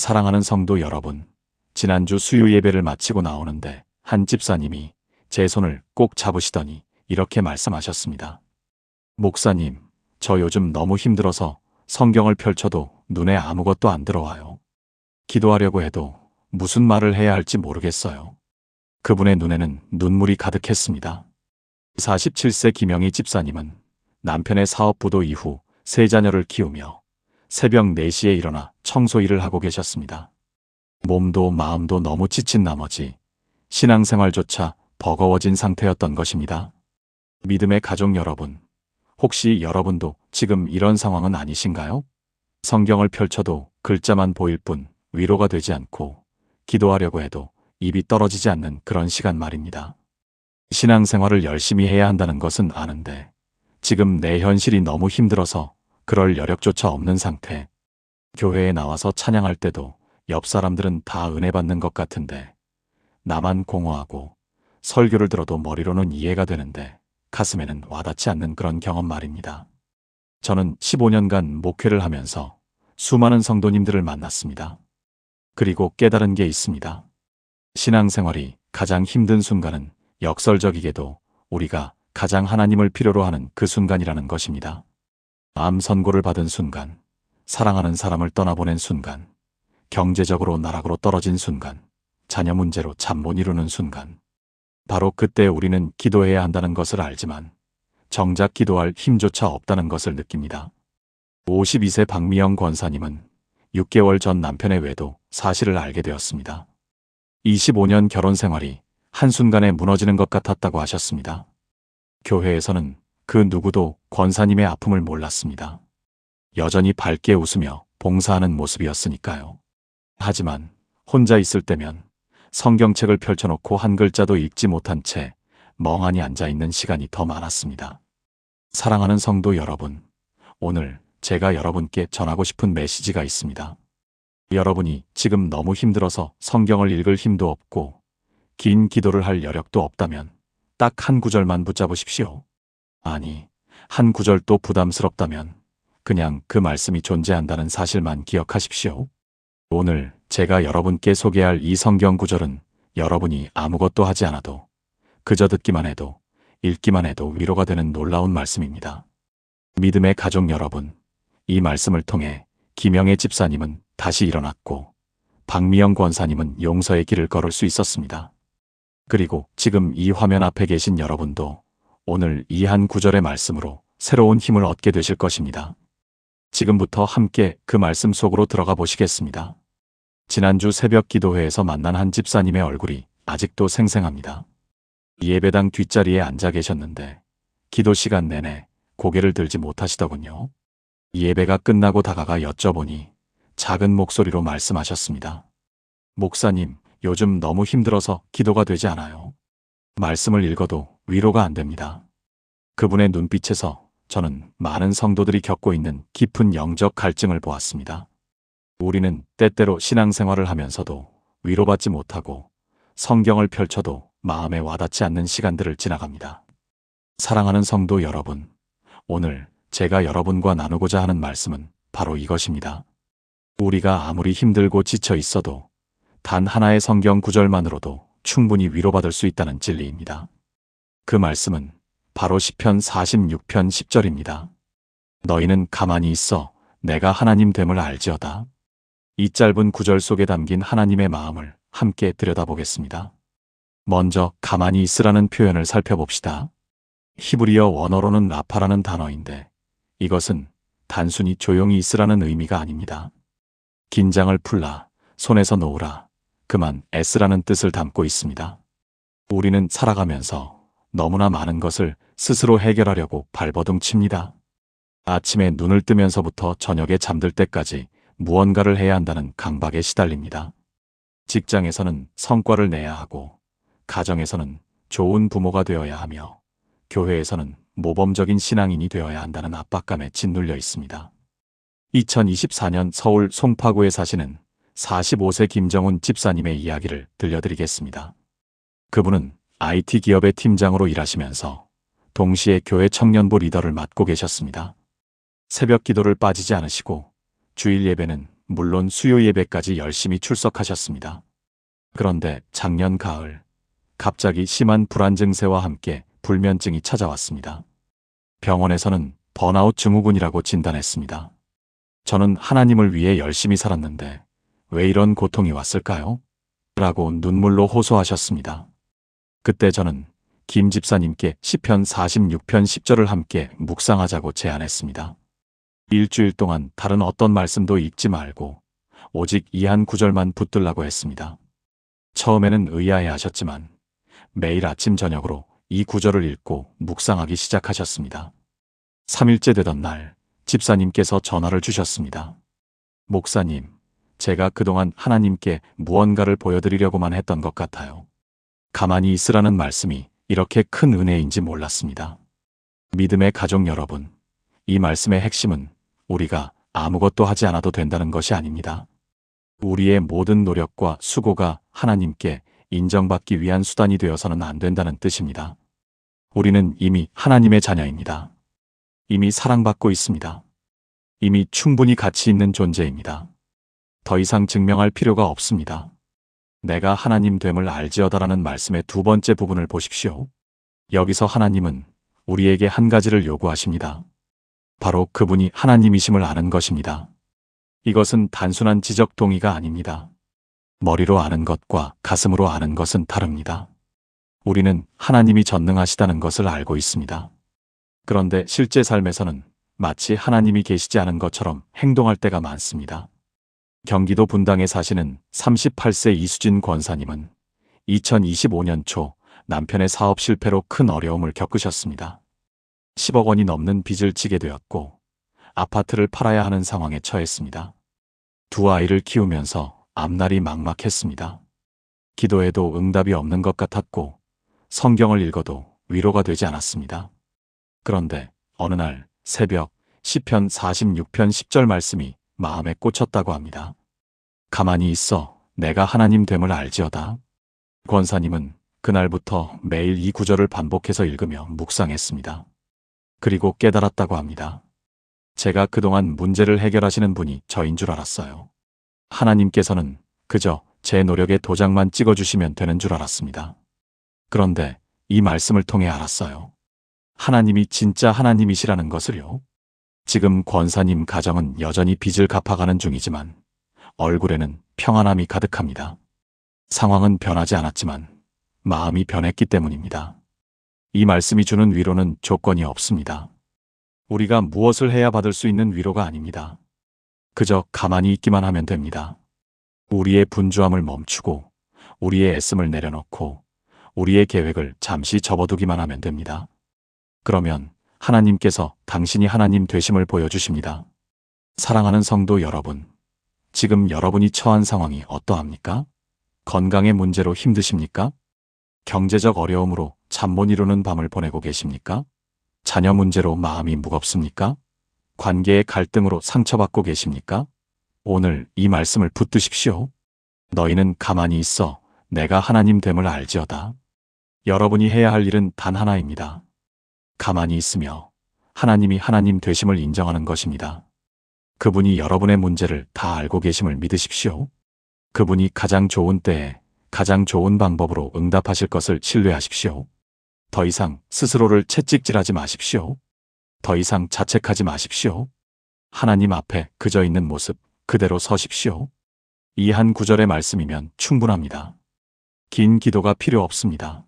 사랑하는 성도 여러분, 지난주 수요 예배를 마치고 나오는데 한 집사님이 제 손을 꼭 잡으시더니 이렇게 말씀하셨습니다. 목사님, 저 요즘 너무 힘들어서 성경을 펼쳐도 눈에 아무것도 안 들어와요. 기도하려고 해도 무슨 말을 해야 할지 모르겠어요. 그분의 눈에는 눈물이 가득했습니다. 47세 김영희 집사님은 남편의 사업 부도 이후 세 자녀를 키우며 새벽 4시에 일어나 청소 일을 하고 계셨습니다. 몸도 마음도 너무 지친 나머지 신앙생활조차 버거워진 상태였던 것입니다. 믿음의 가족 여러분, 혹시 여러분도 지금 이런 상황은 아니신가요? 성경을 펼쳐도 글자만 보일 뿐 위로가 되지 않고 기도하려고 해도 입이 떨어지지 않는 그런 시간 말입니다. 신앙생활을 열심히 해야 한다는 것은 아는데 지금 내 현실이 너무 힘들어서 그럴 여력조차 없는 상태. 교회에 나와서 찬양할 때도 옆 사람들은 다 은혜 받는 것 같은데 나만 공허하고 설교를 들어도 머리로는 이해가 되는데 가슴에는 와닿지 않는 그런 경험 말입니다. 저는 15년간 목회를 하면서 수많은 성도님들을 만났습니다. 그리고 깨달은 게 있습니다. 신앙생활이 가장 힘든 순간은 역설적이게도 우리가 가장 하나님을 필요로 하는 그 순간이라는 것입니다. 암 선고를 받은 순간, 사랑하는 사람을 떠나보낸 순간, 경제적으로 나락으로 떨어진 순간, 자녀 문제로 잠 못 이루는 순간. 바로 그때 우리는 기도해야 한다는 것을 알지만 정작 기도할 힘조차 없다는 것을 느낍니다. 52세 박미영 권사님은 6개월 전 남편의 외도 사실을 알게 되었습니다. 25년 결혼 생활이 한순간에 무너지는 것 같았다고 하셨습니다. 교회에서는 그 누구도 권사님의 아픔을 몰랐습니다. 여전히 밝게 웃으며 봉사하는 모습이었으니까요. 하지만 혼자 있을 때면 성경책을 펼쳐놓고 한 글자도 읽지 못한 채 멍하니 앉아있는 시간이 더 많았습니다. 사랑하는 성도 여러분, 오늘 제가 여러분께 전하고 싶은 메시지가 있습니다. 여러분이 지금 너무 힘들어서 성경을 읽을 힘도 없고 긴 기도를 할 여력도 없다면 딱 한 구절만 붙잡으십시오. 아니, 한 구절도 부담스럽다면 그냥 그 말씀이 존재한다는 사실만 기억하십시오. 오늘 제가 여러분께 소개할 이 성경 구절은 여러분이 아무것도 하지 않아도 그저 듣기만 해도 읽기만 해도 위로가 되는 놀라운 말씀입니다. 믿음의 가족 여러분, 이 말씀을 통해 김영애 집사님은 다시 일어났고 박미영 권사님은 용서의 길을 걸을 수 있었습니다. 그리고 지금 이 화면 앞에 계신 여러분도 오늘 이 한 구절의 말씀으로 새로운 힘을 얻게 되실 것입니다. 지금부터 함께 그 말씀 속으로 들어가 보시겠습니다. 지난주 새벽 기도회에서 만난 한 집사님의 얼굴이 아직도 생생합니다. 예배당 뒷자리에 앉아 계셨는데 기도 시간 내내 고개를 들지 못하시더군요. 예배가 끝나고 다가가 여쭤보니 작은 목소리로 말씀하셨습니다. 목사님, 요즘 너무 힘들어서 기도가 되지 않아요. 말씀을 읽어도 위로가 안 됩니다. 그분의 눈빛에서 저는 많은 성도들이 겪고 있는 깊은 영적 갈증을 보았습니다. 우리는 때때로 신앙생활을 하면서도 위로받지 못하고 성경을 펼쳐도 마음에 와닿지 않는 시간들을 지나갑니다. 사랑하는 성도 여러분, 오늘 제가 여러분과 나누고자 하는 말씀은 바로 이것입니다. 우리가 아무리 힘들고 지쳐 있어도 단 하나의 성경 구절만으로도 충분히 위로받을 수 있다는 진리입니다. 그 말씀은 바로 시편 46편 10절입니다. 너희는 가만히 있어 내가 하나님 됨을 알지어다. 이 짧은 구절 속에 담긴 하나님의 마음을 함께 들여다보겠습니다. 먼저 가만히 있으라는 표현을 살펴봅시다. 히브리어 원어로는 라파라는 단어인데 이것은 단순히 조용히 있으라는 의미가 아닙니다. 긴장을 풀라, 손에서 놓으라, 그만 애쓰라는 뜻을 담고 있습니다. 우리는 살아가면서 너무나 많은 것을 스스로 해결하려고 발버둥 칩니다. 아침에 눈을 뜨면서부터 저녁에 잠들 때까지 무언가를 해야 한다는 강박에 시달립니다. 직장에서는 성과를 내야 하고, 가정에서는 좋은 부모가 되어야 하며, 교회에서는 모범적인 신앙인이 되어야 한다는 압박감에 짓눌려 있습니다. 2024년 서울 송파구에 사시는 45세 김정훈 집사님의 이야기를 들려드리겠습니다. 그분은 IT 기업의 팀장으로 일하시면서 동시에 교회 청년부 리더를 맡고 계셨습니다. 새벽 기도를 빠지지 않으시고 주일 예배는 물론 수요 예배까지 열심히 출석하셨습니다. 그런데 작년 가을, 갑자기 심한 불안 증세와 함께 불면증이 찾아왔습니다. 병원에서는 번아웃 증후군이라고 진단했습니다. 저는 하나님을 위해 열심히 살았는데 왜 이런 고통이 왔을까요? 라고 눈물로 호소하셨습니다. 그때 저는 김 집사님께 시편 46편 10절을 함께 묵상하자고 제안했습니다. 일주일 동안 다른 어떤 말씀도 읽지 말고 오직 이 한 구절만 붙들라고 했습니다. 처음에는 의아해 하셨지만 매일 아침 저녁으로 이 구절을 읽고 묵상하기 시작하셨습니다. 3일째 되던 날 집사님께서 전화를 주셨습니다. 목사님, 제가 그동안 하나님께 무언가를 보여드리려고만 했던 것 같아요. 가만히 있으라는 말씀이 이렇게 큰 은혜인지 몰랐습니다. 믿음의 가족 여러분, 이 말씀의 핵심은 우리가 아무것도 하지 않아도 된다는 것이 아닙니다. 우리의 모든 노력과 수고가 하나님께 인정받기 위한 수단이 되어서는 안 된다는 뜻입니다. 우리는 이미 하나님의 자녀입니다. 이미 사랑받고 있습니다. 이미 충분히 가치 있는 존재입니다. 더 이상 증명할 필요가 없습니다. 내가 하나님 됨을 알지어다라는 말씀의 두 번째 부분을 보십시오. 여기서 하나님은 우리에게 한 가지를 요구하십니다. 바로 그분이 하나님이심을 아는 것입니다. 이것은 단순한 지적 동의가 아닙니다. 머리로 아는 것과 가슴으로 아는 것은 다릅니다. 우리는 하나님이 전능하시다는 것을 알고 있습니다. 그런데 실제 삶에서는 마치 하나님이 계시지 않은 것처럼 행동할 때가 많습니다. 경기도 분당에 사시는 38세 이수진 권사님은 2025년 초 남편의 사업 실패로 큰 어려움을 겪으셨습니다. 10억 원이 넘는 빚을 지게 되었고 아파트를 팔아야 하는 상황에 처했습니다. 두 아이를 키우면서 앞날이 막막했습니다. 기도해도 응답이 없는 것 같았고 성경을 읽어도 위로가 되지 않았습니다. 그런데 어느 날 새벽 시편 46편 10절 말씀이 마음에 꽂혔다고 합니다. 가만히 있어 내가 하나님 됨을 알지어다. 권사님은 그날부터 매일 이 구절을 반복해서 읽으며 묵상했습니다. 그리고 깨달았다고 합니다. 제가 그동안 문제를 해결하시는 분이 저인 줄 알았어요. 하나님께서는 그저 제 노력에 도장만 찍어주시면 되는 줄 알았습니다. 그런데 이 말씀을 통해 알았어요. 하나님이 진짜 하나님이시라는 것을요. 지금 권사님 가정은 여전히 빚을 갚아가는 중이지만 얼굴에는 평안함이 가득합니다. 상황은 변하지 않았지만 마음이 변했기 때문입니다. 이 말씀이 주는 위로는 조건이 없습니다. 우리가 무엇을 해야 받을 수 있는 위로가 아닙니다. 그저 가만히 있기만 하면 됩니다. 우리의 분주함을 멈추고 우리의 애씀을 내려놓고 우리의 계획을 잠시 접어두기만 하면 됩니다. 그러면 하나님께서 당신이 하나님 되심을 보여주십니다. 사랑하는 성도 여러분, 지금 여러분이 처한 상황이 어떠합니까? 건강의 문제로 힘드십니까? 경제적 어려움으로 잠 못 이루는 밤을 보내고 계십니까? 자녀 문제로 마음이 무겁습니까? 관계의 갈등으로 상처받고 계십니까? 오늘 이 말씀을 붙드십시오. 너희는 가만히 있어 내가 하나님 됨을 알지어다. 여러분이 해야 할 일은 단 하나입니다. 가만히 있으며 하나님이 하나님 되심을 인정하는 것입니다. 그분이 여러분의 문제를 다 알고 계심을 믿으십시오. 그분이 가장 좋은 때에 가장 좋은 방법으로 응답하실 것을 신뢰하십시오. 더 이상 스스로를 채찍질하지 마십시오. 더 이상 자책하지 마십시오. 하나님 앞에 그저 있는 모습 그대로 서십시오. 이 한 구절의 말씀이면 충분합니다. 긴 기도가 필요 없습니다.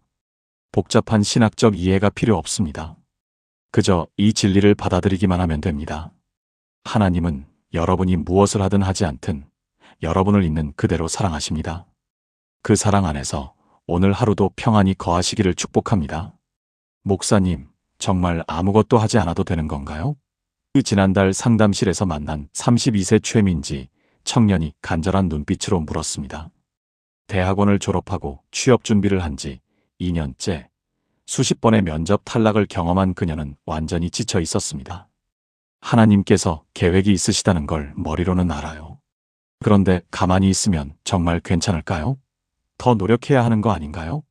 복잡한 신학적 이해가 필요 없습니다. 그저 이 진리를 받아들이기만 하면 됩니다. 하나님은 여러분이 무엇을 하든 하지 않든 여러분을 있는 그대로 사랑하십니다. 그 사랑 안에서 오늘 하루도 평안히 거하시기를 축복합니다. 목사님, 정말 아무것도 하지 않아도 되는 건가요? 지난달 상담실에서 만난 32세 최민지 청년이 간절한 눈빛으로 물었습니다. 대학원을 졸업하고 취업 준비를 한 지 2년째, 수십 번의 면접 탈락을 경험한 그녀는 완전히 지쳐 있었습니다. 하나님께서 계획이 있으시다는 걸 머리로는 알아요. 그런데 가만히 있으면 정말 괜찮을까요? 더 노력해야 하는 거 아닌가요?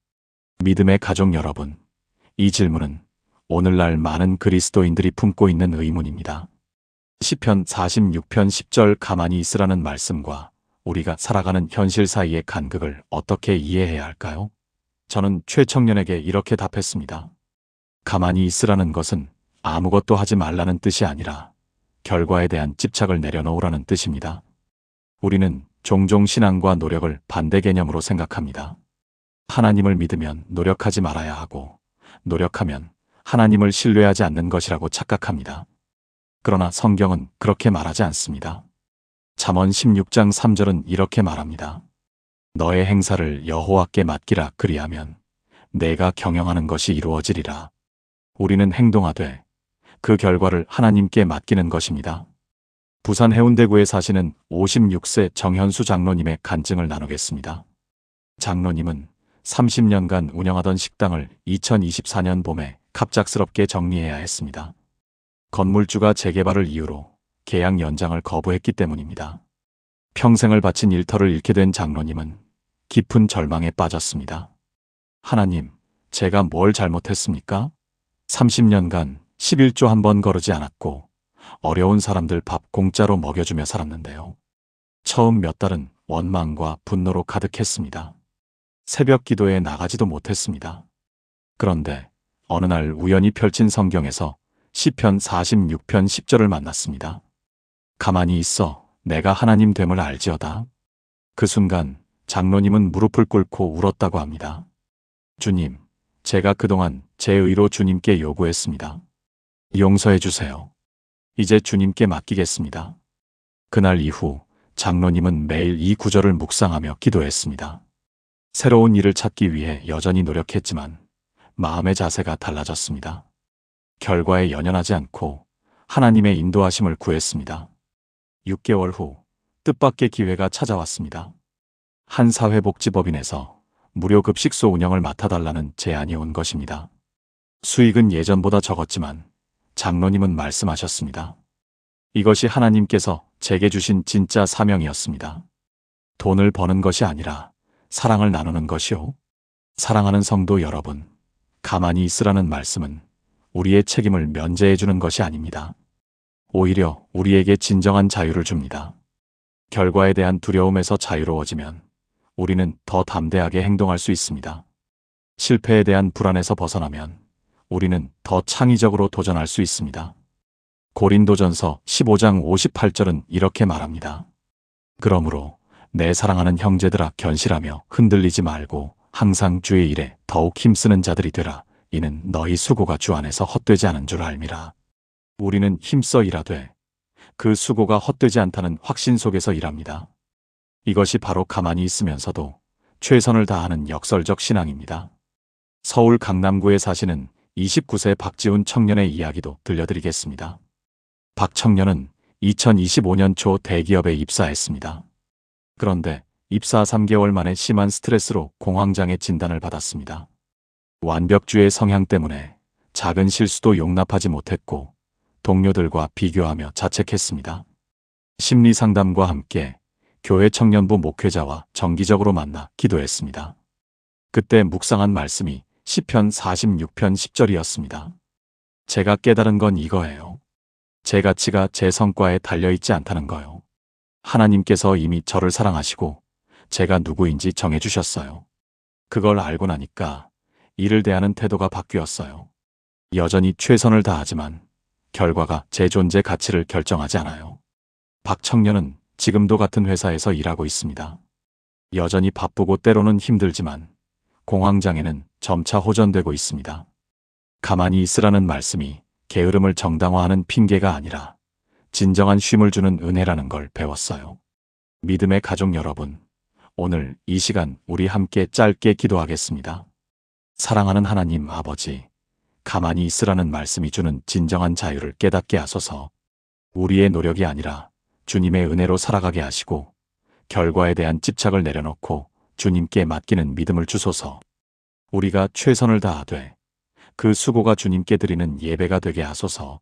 믿음의 가족 여러분, 이 질문은 오늘날 많은 그리스도인들이 품고 있는 의문입니다. 시편 46편 10절 가만히 있으라는 말씀과 우리가 살아가는 현실 사이의 간극을 어떻게 이해해야 할까요? 저는 최청년에게 이렇게 답했습니다. 가만히 있으라는 것은 아무것도 하지 말라는 뜻이 아니라 결과에 대한 집착을 내려놓으라는 뜻입니다. 우리는 종종 신앙과 노력을 반대 개념으로 생각합니다. 하나님을 믿으면 노력하지 말아야 하고, 노력하면 하나님을 신뢰하지 않는 것이라고 착각합니다. 그러나 성경은 그렇게 말하지 않습니다. 잠언 16장 3절은 이렇게 말합니다. 너의 행사를 여호와께 맡기라. 그리하면 내가 경영하는 것이 이루어지리라. 우리는 행동하되 그 결과를 하나님께 맡기는 것입니다. 부산 해운대구에 사시는 56세 정현수 장로님의 간증을 나누겠습니다. 장로님은 30년간 운영하던 식당을 2024년 봄에 갑작스럽게 정리해야 했습니다. 건물주가 재개발을 이유로 계약 연장을 거부했기 때문입니다. 평생을 바친 일터를 잃게 된 장로님은 깊은 절망에 빠졌습니다. 하나님, 제가 뭘 잘못했습니까? 30년간 11조 한 번 거르지 않았고 어려운 사람들 밥 공짜로 먹여주며 살았는데요. 처음 몇 달은 원망과 분노로 가득했습니다. 새벽 기도에 나가지도 못했습니다. 그런데 어느 날 우연히 펼친 성경에서 시편 46편 10절을 만났습니다. 가만히 있어 내가 하나님 됨을 알지어다. 그 순간 장로님은 무릎을 꿇고 울었다고 합니다. 주님, 제가 그동안 제 의로 주님께 요구했습니다. 용서해 주세요. 이제 주님께 맡기겠습니다. 그날 이후 장로님은 매일 이 구절을 묵상하며 기도했습니다. 새로운 일을 찾기 위해 여전히 노력했지만 마음의 자세가 달라졌습니다. 결과에 연연하지 않고 하나님의 인도하심을 구했습니다. 6개월 후 뜻밖의 기회가 찾아왔습니다. 한 사회복지법인에서 무료 급식소 운영을 맡아달라는 제안이 온 것입니다. 수익은 예전보다 적었지만 장로님은 말씀하셨습니다. 이것이 하나님께서 제게 주신 진짜 사명이었습니다. 돈을 버는 것이 아니라 사랑을 나누는 것이요. 사랑하는 성도 여러분, 가만히 있으라는 말씀은 우리의 책임을 면제해 주는 것이 아닙니다. 오히려 우리에게 진정한 자유를 줍니다. 결과에 대한 두려움에서 자유로워지면 우리는 더 담대하게 행동할 수 있습니다. 실패에 대한 불안에서 벗어나면 우리는 더 창의적으로 도전할 수 있습니다. 고린도전서 15장 58절은 이렇게 말합니다. 그러므로 내 사랑하는 형제들아 견실하며 흔들리지 말고 항상 주의 일에 더욱 힘쓰는 자들이 되라. 이는 너희 수고가 주 안에서 헛되지 않은 줄 알미라. 우리는 힘써 일하되 그 수고가 헛되지 않다는 확신 속에서 일합니다. 이것이 바로 가만히 있으면서도 최선을 다하는 역설적 신앙입니다. 서울 강남구에 사시는 29세 박지훈 청년의 이야기도 들려드리겠습니다. 박 청년은 2025년 초 대기업에 입사했습니다. 그런데 입사 3개월 만에 심한 스트레스로 공황장애 진단을 받았습니다. 완벽주의 성향 때문에 작은 실수도 용납하지 못했고 동료들과 비교하며 자책했습니다. 심리상담과 함께 교회 청년부 목회자와 정기적으로 만나 기도했습니다. 그때 묵상한 말씀이 시편 46편 10절이었습니다. 제가 깨달은 건 이거예요. 제 가치가 제 성과에 달려있지 않다는 거요. 하나님께서 이미 저를 사랑하시고 제가 누구인지 정해주셨어요. 그걸 알고 나니까 일을 대하는 태도가 바뀌었어요. 여전히 최선을 다하지만 결과가 제 존재 가치를 결정하지 않아요. 박 청년은 지금도 같은 회사에서 일하고 있습니다. 여전히 바쁘고 때로는 힘들지만 공황장애는 점차 호전되고 있습니다. 가만히 있으라는 말씀이 게으름을 정당화하는 핑계가 아니라 진정한 쉼을 주는 은혜라는 걸 배웠어요. 믿음의 가족 여러분, 오늘 이 시간 우리 함께 짧게 기도하겠습니다. 사랑하는 하나님 아버지, 가만히 있으라는 말씀이 주는 진정한 자유를 깨닫게 하소서. 우리의 노력이 아니라 주님의 은혜로 살아가게 하시고 결과에 대한 집착을 내려놓고 주님께 맡기는 믿음을 주소서. 우리가 최선을 다하되 그 수고가 주님께 드리는 예배가 되게 하소서.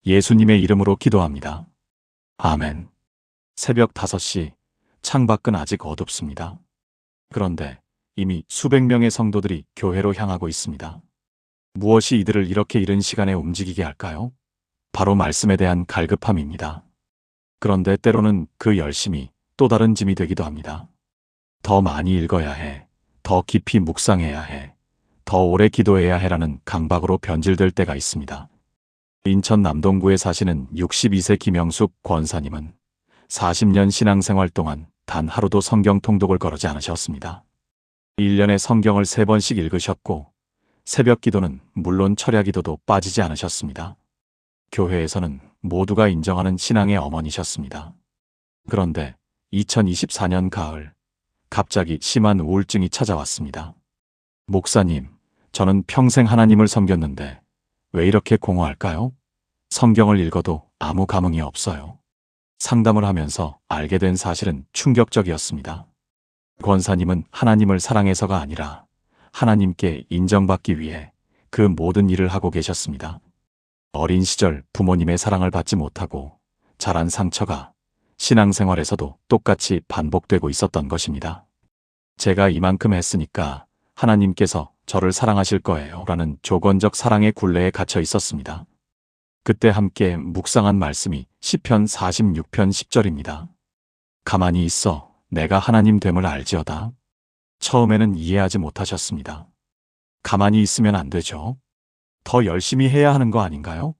예수님의 이름으로 기도합니다. 아멘. 새벽 5시, 창밖은 아직 어둡습니다. 그런데 이미 수백 명의 성도들이 교회로 향하고 있습니다. 무엇이 이들을 이렇게 이른 시간에 움직이게 할까요? 바로 말씀에 대한 갈급함입니다. 그런데 때로는 그 열심이 또 다른 짐이 되기도 합니다. 더 많이 읽어야 해. 더 깊이 묵상해야 해. 더 오래 기도해야 해라는 강박으로 변질될 때가 있습니다. 인천 남동구에 사시는 62세 김영숙 권사님은 40년 신앙생활 동안 단 하루도 성경 통독을 거르지 않으셨습니다. 1년에 성경을 3번씩 읽으셨고 새벽 기도는 물론 철야 기도도 빠지지 않으셨습니다. 교회에서는 모두가 인정하는 신앙의 어머니셨습니다. 그런데 2024년 가을 갑자기 심한 우울증이 찾아왔습니다. 목사님, 저는 평생 하나님을 섬겼는데 왜 이렇게 공허할까요? 성경을 읽어도 아무 감흥이 없어요. 상담을 하면서 알게 된 사실은 충격적이었습니다. 권사님은 하나님을 사랑해서가 아니라 하나님께 인정받기 위해 그 모든 일을 하고 계셨습니다. 어린 시절 부모님의 사랑을 받지 못하고 자란 상처가 신앙생활에서도 똑같이 반복되고 있었던 것입니다. 제가 이만큼 했으니까 하나님께서 저를 사랑하실 거예요 라는 조건적 사랑의 굴레에 갇혀 있었습니다. 그때 함께 묵상한 말씀이 시편 46편 10절입니다. 가만히 있어 내가 하나님 됨을 알지어다. 처음에는 이해하지 못하셨습니다. 가만히 있으면 안 되죠. 더 열심히 해야 하는 거 아닌가요?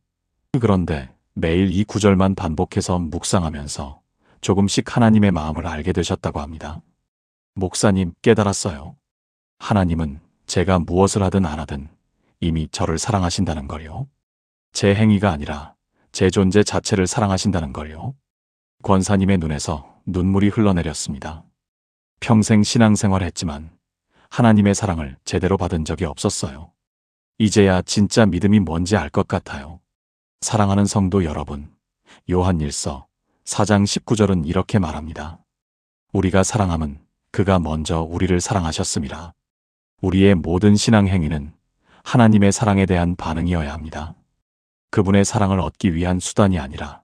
그런데 매일 이 구절만 반복해서 묵상하면서 조금씩 하나님의 마음을 알게 되셨다고 합니다. 목사님, 깨달았어요. 하나님은 제가 무엇을 하든 안 하든 이미 저를 사랑하신다는 걸요. 제 행위가 아니라 제 존재 자체를 사랑하신다는 걸요. 권사님의 눈에서 눈물이 흘러내렸습니다. 평생 신앙생활 했지만 하나님의 사랑을 제대로 받은 적이 없었어요. 이제야 진짜 믿음이 뭔지 알 것 같아요. 사랑하는 성도 여러분, 요한일서 4장 19절은 이렇게 말합니다. 우리가 사랑함은 그가 먼저 우리를 사랑하셨음이라. 우리의 모든 신앙 행위는 하나님의 사랑에 대한 반응이어야 합니다. 그분의 사랑을 얻기 위한 수단이 아니라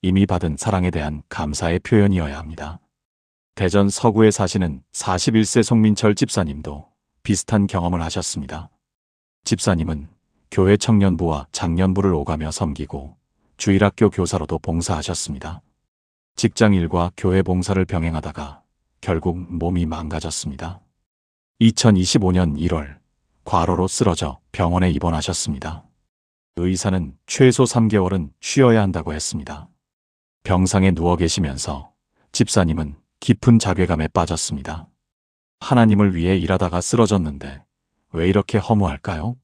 이미 받은 사랑에 대한 감사의 표현이어야 합니다. 대전 서구에 사시는 41세 송민철 집사님도 비슷한 경험을 하셨습니다. 집사님은 교회 청년부와 장년부를 오가며 섬기고 주일학교 교사로도 봉사하셨습니다. 직장일과 교회 봉사를 병행하다가 결국 몸이 망가졌습니다. 2025년 1월 과로로 쓰러져 병원에 입원하셨습니다. 의사는 최소 3개월은 쉬어야 한다고 했습니다. 병상에 누워 계시면서 집사님은 깊은 자괴감에 빠졌습니다. 하나님을 위해 일하다가 쓰러졌는데 왜 이렇게 허무할까요?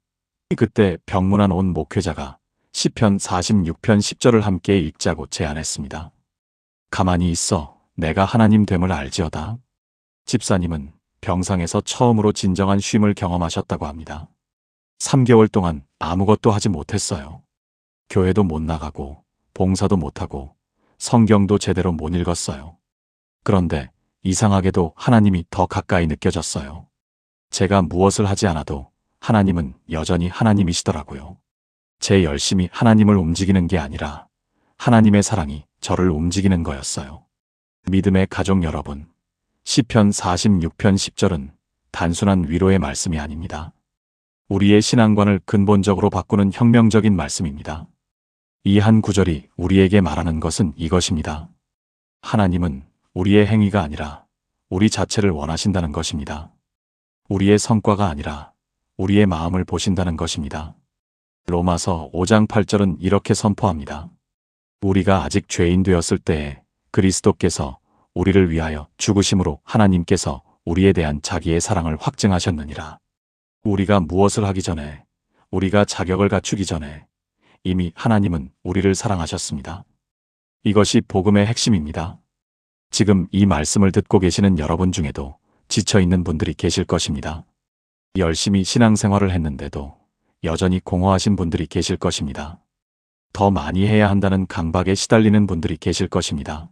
그때 병문안 온 목회자가 시편 46편 10절을 함께 읽자고 제안했습니다. 가만히 있어 내가 하나님 됨을 알지어다. 집사님은 병상에서 처음으로 진정한 쉼을 경험하셨다고 합니다. 3개월 동안 아무것도 하지 못했어요. 교회도 못 나가고 봉사도 못하고 성경도 제대로 못 읽었어요. 그런데 이상하게도 하나님이 더 가까이 느껴졌어요. 제가 무엇을 하지 않아도 하나님은 여전히 하나님이시더라고요. 제 열심이 하나님을 움직이는 게 아니라 하나님의 사랑이 저를 움직이는 거였어요. 믿음의 가족 여러분, 시편 46편 10절은 단순한 위로의 말씀이 아닙니다. 우리의 신앙관을 근본적으로 바꾸는 혁명적인 말씀입니다. 이 한 구절이 우리에게 말하는 것은 이것입니다. 하나님은 우리의 행위가 아니라 우리 자체를 원하신다는 것입니다. 우리의 성과가 아니라 우리의 마음을 보신다는 것입니다. 로마서 5장 8절은 이렇게 선포합니다. 우리가 아직 죄인 되었을 때에 그리스도께서 우리를 위하여 죽으심으로 하나님께서 우리에 대한 자기의 사랑을 확증하셨느니라. 우리가 무엇을 하기 전에, 우리가 자격을 갖추기 전에 이미 하나님은 우리를 사랑하셨습니다. 이것이 복음의 핵심입니다. 지금 이 말씀을 듣고 계시는 여러분 중에도 지쳐있는 분들이 계실 것입니다. 열심히 신앙생활을 했는데도 여전히 공허하신 분들이 계실 것입니다. 더 많이 해야 한다는 강박에 시달리는 분들이 계실 것입니다.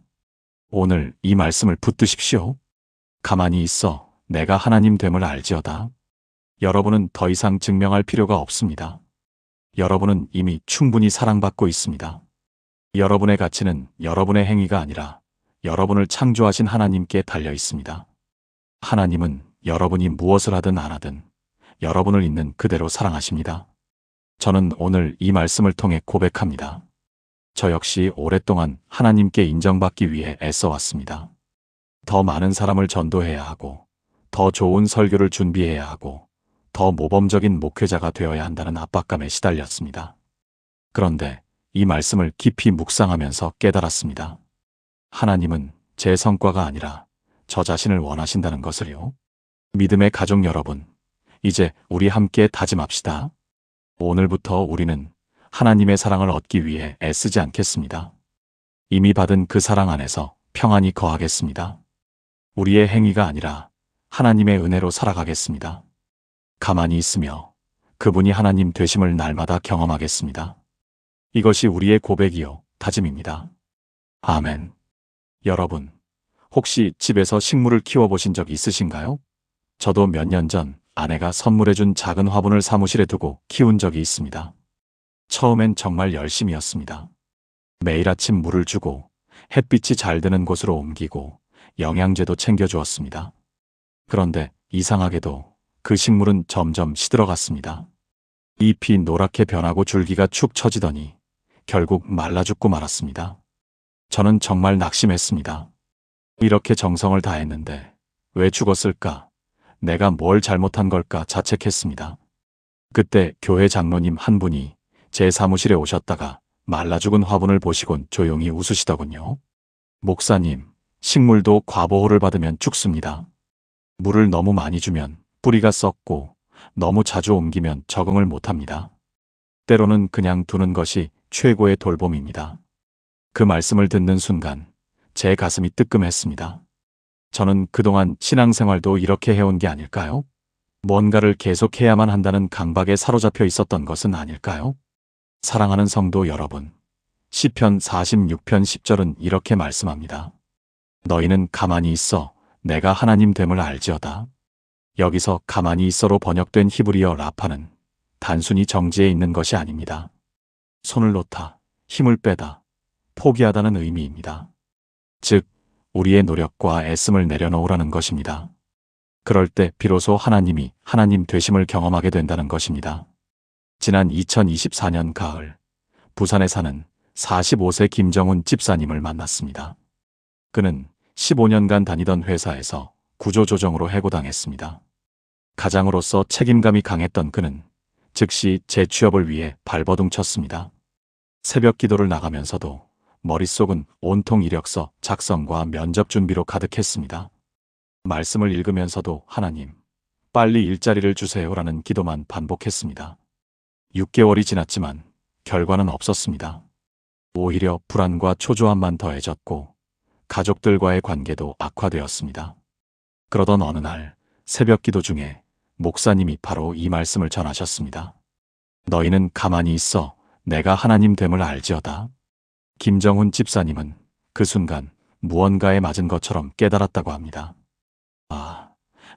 오늘 이 말씀을 붙드십시오. 가만히 있어 내가 하나님 됨을 알지어다. 여러분은 더 이상 증명할 필요가 없습니다. 여러분은 이미 충분히 사랑받고 있습니다. 여러분의 가치는 여러분의 행위가 아니라 여러분을 창조하신 하나님께 달려 있습니다. 하나님은 여러분이 무엇을 하든 안 하든 여러분을 있는 그대로 사랑하십니다. 저는 오늘 이 말씀을 통해 고백합니다. 저 역시 오랫동안 하나님께 인정받기 위해 애써왔습니다. 더 많은 사람을 전도해야 하고, 더 좋은 설교를 준비해야 하고, 더 모범적인 목회자가 되어야 한다는 압박감에 시달렸습니다. 그런데 이 말씀을 깊이 묵상하면서 깨달았습니다. 하나님은 제 성과가 아니라 저 자신을 원하신다는 것을요. 믿음의 가족 여러분, 이제 우리 함께 다짐합시다. 오늘부터 우리는 하나님의 사랑을 얻기 위해 애쓰지 않겠습니다. 이미 받은 그 사랑 안에서 평안히 거하겠습니다. 우리의 행위가 아니라 하나님의 은혜로 살아가겠습니다. 가만히 있으며 그분이 하나님 되심을 날마다 경험하겠습니다. 이것이 우리의 고백이요 다짐입니다. 아멘. 여러분, 혹시 집에서 식물을 키워보신 적 있으신가요? 저도 몇 년 전 아내가 선물해준 작은 화분을 사무실에 두고 키운 적이 있습니다. 처음엔 정말 열심이었습니다. 매일 아침 물을 주고 햇빛이 잘 드는 곳으로 옮기고 영양제도 챙겨주었습니다. 그런데 이상하게도 그 식물은 점점 시들어갔습니다. 잎이 노랗게 변하고 줄기가 축 처지더니 결국 말라 죽고 말았습니다. 저는 정말 낙심했습니다. 이렇게 정성을 다했는데 왜 죽었을까? 내가 뭘 잘못한 걸까 자책했습니다. 그때 교회 장로님 한 분이 제 사무실에 오셨다가 말라 죽은 화분을 보시곤 조용히 웃으시더군요. 목사님, 식물도 과보호를 받으면 죽습니다. 물을 너무 많이 주면 뿌리가 썩고 너무 자주 옮기면 적응을 못합니다. 때로는 그냥 두는 것이 최고의 돌봄입니다. 그 말씀을 듣는 순간 제 가슴이 뜨끔했습니다. 저는 그동안 신앙생활도 이렇게 해온 게 아닐까요? 뭔가를 계속해야만 한다는 강박에 사로잡혀 있었던 것은 아닐까요? 사랑하는 성도 여러분, 시편 46편 10절은 이렇게 말씀합니다. 너희는 가만히 있어 내가 하나님 됨을 알지어다. 여기서 가만히 있어로 번역된 히브리어 라파는 단순히 정지해 있는 것이 아닙니다. 손을 놓다, 힘을 빼다, 포기하다는 의미입니다. 즉, 우리의 노력과 애씀을 내려놓으라는 것입니다. 그럴 때 비로소 하나님이 하나님 되심을 경험하게 된다는 것입니다. 지난 2024년 가을, 부산에 사는 45세 김정훈 집사님을 만났습니다. 그는 15년간 다니던 회사에서 구조조정으로 해고당했습니다. 가장으로서 책임감이 강했던 그는 즉시 재취업을 위해 발버둥쳤습니다. 새벽 기도를 나가면서도 머릿속은 온통 이력서 작성과 면접 준비로 가득했습니다. 말씀을 읽으면서도 하나님, 빨리 일자리를 주세요라는 기도만 반복했습니다. 6개월이 지났지만 결과는 없었습니다. 오히려 불안과 초조함만 더해졌고 가족들과의 관계도 악화되었습니다. 그러던 어느 날 새벽 기도 중에 목사님이 바로 이 말씀을 전하셨습니다. 너희는 가만히 있어 내가 하나님 됨을 알지어다. 김정훈 집사님은 그 순간 무언가에 맞은 것처럼 깨달았다고 합니다. 아,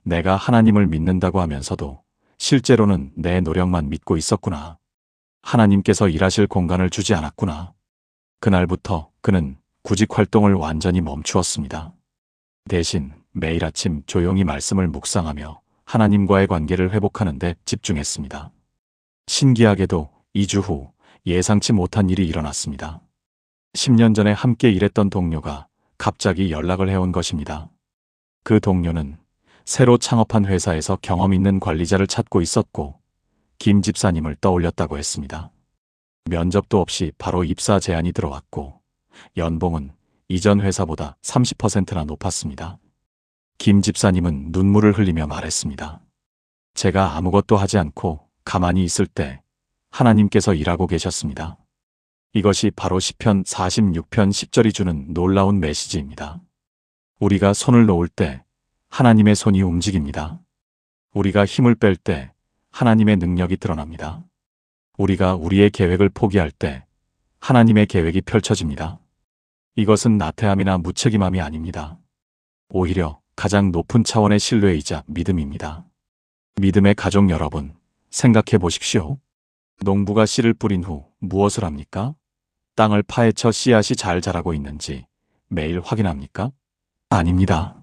내가 하나님을 믿는다고 하면서도 실제로는 내 노력만 믿고 있었구나. 하나님께서 일하실 공간을 주지 않았구나. 그날부터 그는 구직 활동을 완전히 멈추었습니다. 대신 매일 아침 조용히 말씀을 묵상하며 하나님과의 관계를 회복하는 데 집중했습니다. 신기하게도 2주 후 예상치 못한 일이 일어났습니다. 10년 전에 함께 일했던 동료가 갑자기 연락을 해온 것입니다. 그 동료는 새로 창업한 회사에서 경험 있는 관리자를 찾고 있었고 김 집사님을 떠올렸다고 했습니다. 면접도 없이 바로 입사 제안이 들어왔고 연봉은 이전 회사보다 30%나 높았습니다. 김 집사님은 눈물을 흘리며 말했습니다. 제가 아무것도 하지 않고 가만히 있을 때 하나님께서 일하고 계셨습니다. 이것이 바로 시편 46편 10절이 주는 놀라운 메시지입니다. 우리가 손을 놓을 때 하나님의 손이 움직입니다. 우리가 힘을 뺄 때 하나님의 능력이 드러납니다. 우리가 우리의 계획을 포기할 때 하나님의 계획이 펼쳐집니다. 이것은 나태함이나 무책임함이 아닙니다. 오히려 가장 높은 차원의 신뢰이자 믿음입니다. 믿음의 가족 여러분, 생각해 보십시오. 농부가 씨를 뿌린 후 무엇을 합니까? 땅을 파헤쳐 씨앗이 잘 자라고 있는지 매일 확인합니까? 아닙니다.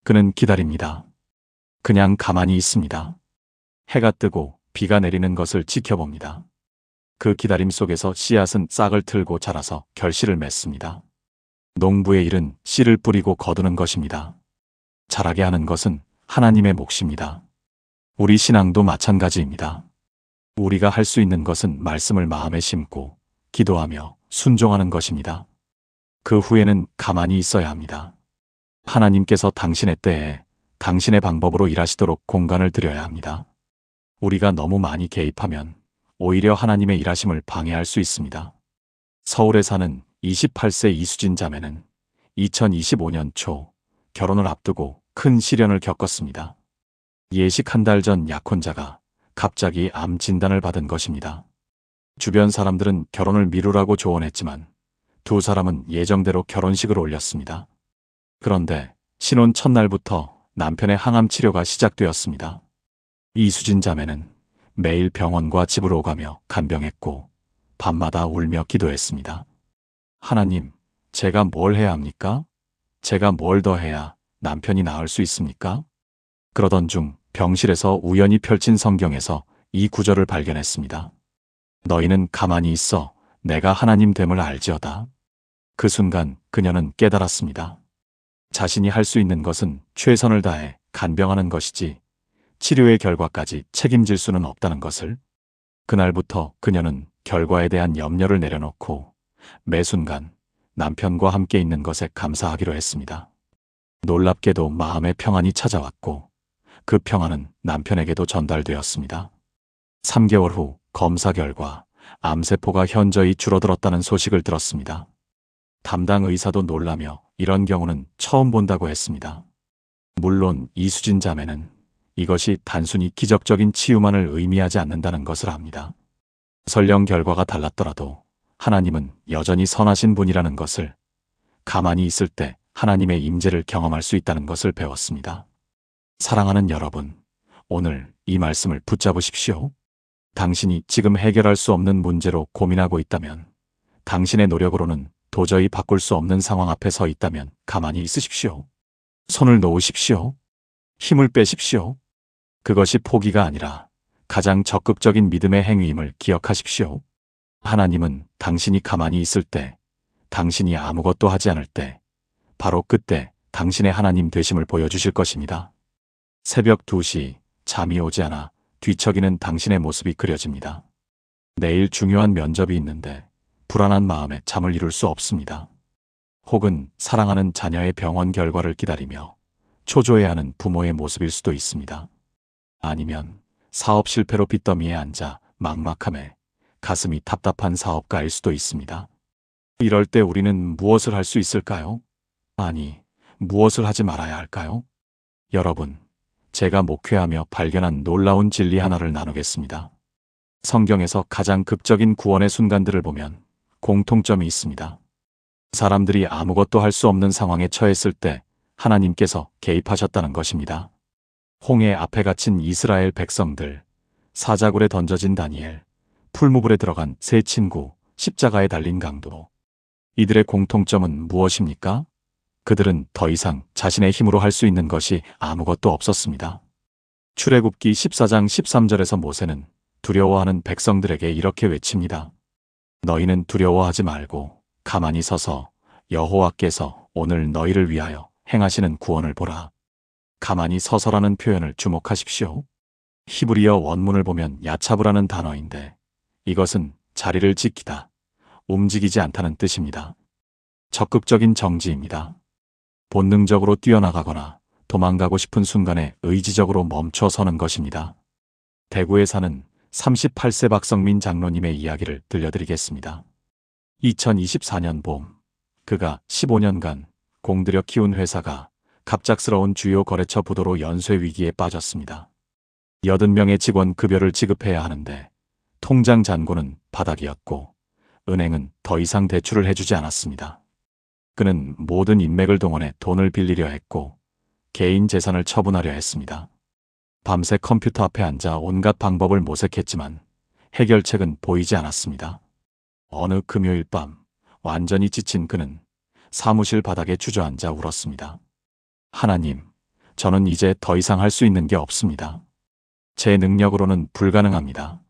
그는 기다립니다. 그냥 가만히 있습니다. 해가 뜨고 비가 내리는 것을 지켜봅니다. 그 기다림 속에서 씨앗은 싹을 틀고 자라서 결실을 맺습니다. 농부의 일은 씨를 뿌리고 거두는 것입니다. 자라게 하는 것은 하나님의 몫입니다. 우리 신앙도 마찬가지입니다. 우리가 할 수 있는 것은 말씀을 마음에 심고 기도하며 순종하는 것입니다. 그 후에는 가만히 있어야 합니다. 하나님께서 당신의 때에 당신의 방법으로 일하시도록 공간을 드려야 합니다. 우리가 너무 많이 개입하면 오히려 하나님의 일하심을 방해할 수 있습니다. 서울에 사는 28세 이수진 자매는 2025년 초 결혼을 앞두고 큰 시련을 겪었습니다. 예식 한 달 전 약혼자가 갑자기 암 진단을 받은 것입니다. 주변 사람들은 결혼을 미루라고 조언했지만 두 사람은 예정대로 결혼식을 올렸습니다. 그런데 신혼 첫날부터 남편의 항암 치료가 시작되었습니다. 이수진 자매는 매일 병원과 집으로 오가며 간병했고 밤마다 울며 기도했습니다. 하나님, 제가 뭘 해야 합니까? 제가 뭘 더 해야 남편이 나을 수 있습니까? 그러던 중 병실에서 우연히 펼친 성경에서 이 구절을 발견했습니다. 너희는 가만히 있어 내가 하나님 됨을 알지어다. 그 순간 그녀는 깨달았습니다. 자신이 할 수 있는 것은 최선을 다해 간병하는 것이지 치료의 결과까지 책임질 수는 없다는 것을. 그날부터 그녀는 결과에 대한 염려를 내려놓고 매 순간 남편과 함께 있는 것에 감사하기로 했습니다. 놀랍게도 마음의 평안이 찾아왔고 그 평안은 남편에게도 전달되었습니다. 3개월 후 검사 결과 암세포가 현저히 줄어들었다는 소식을 들었습니다. 담당 의사도 놀라며 이런 경우는 처음 본다고 했습니다. 물론 이수진 자매는 이것이 단순히 기적적인 치유만을 의미하지 않는다는 것을 압니다. 설령 결과가 달랐더라도 하나님은 여전히 선하신 분이라는 것을, 가만히 있을 때 하나님의 임재를 경험할 수 있다는 것을 배웠습니다. 사랑하는 여러분, 오늘 이 말씀을 붙잡으십시오. 당신이 지금 해결할 수 없는 문제로 고민하고 있다면, 당신의 노력으로는 도저히 바꿀 수 없는 상황 앞에 서 있다면 가만히 있으십시오. 손을 놓으십시오. 힘을 빼십시오. 그것이 포기가 아니라 가장 적극적인 믿음의 행위임을 기억하십시오. 하나님은 당신이 가만히 있을 때, 당신이 아무것도 하지 않을 때, 바로 그때 당신의 하나님 되심을 보여주실 것입니다. 새벽 2시 잠이 오지 않아 뒤척이는 당신의 모습이 그려집니다. 내일 중요한 면접이 있는데 불안한 마음에 잠을 이룰 수 없습니다. 혹은 사랑하는 자녀의 병원 결과를 기다리며 초조해하는 부모의 모습일 수도 있습니다. 아니면 사업 실패로 빚더미에 앉아 막막함에 가슴이 답답한 사업가일 수도 있습니다. 이럴 때 우리는 무엇을 할 수 있을까요? 아니, 무엇을 하지 말아야 할까요? 여러분, 제가 목회하며 발견한 놀라운 진리 하나를 나누겠습니다. 성경에서 가장 극적인 구원의 순간들을 보면 공통점이 있습니다. 사람들이 아무것도 할 수 없는 상황에 처했을 때 하나님께서 개입하셨다는 것입니다. 홍해 앞에 갇힌 이스라엘 백성들, 사자굴에 던져진 다니엘, 풀무불에 들어간 세 친구, 십자가에 달린 강도. 이들의 공통점은 무엇입니까? 그들은 더 이상 자신의 힘으로 할 수 있는 것이 아무것도 없었습니다. 출애굽기 14장 13절에서 모세는 두려워하는 백성들에게 이렇게 외칩니다. 너희는 두려워하지 말고 가만히 서서 여호와께서 오늘 너희를 위하여 행하시는 구원을 보라. 가만히 서서라는 표현을 주목하십시오. 히브리어 원문을 보면 야차브라는 단어인데 이것은 자리를 지키다, 움직이지 않다는 뜻입니다. 적극적인 정지입니다. 본능적으로 뛰어나가거나 도망가고 싶은 순간에 의지적으로 멈춰 서는 것입니다. 대구에 사는 38세 박성민 장로님의 이야기를 들려드리겠습니다. 2024년 봄, 그가 15년간 공들여 키운 회사가 갑작스러운 주요 거래처 부도로 연쇄 위기에 빠졌습니다. 80명의 직원 급여를 지급해야 하는데 통장 잔고는 바닥이었고 은행은 더 이상 대출을 해주지 않았습니다. 그는 모든 인맥을 동원해 돈을 빌리려 했고 개인 재산을 처분하려 했습니다. 밤새 컴퓨터 앞에 앉아 온갖 방법을 모색했지만 해결책은 보이지 않았습니다. 어느 금요일 밤 완전히 지친 그는 사무실 바닥에 주저앉아 울었습니다. 하나님, 저는 이제 더 이상 할 수 있는 게 없습니다. 제 능력으로는 불가능합니다.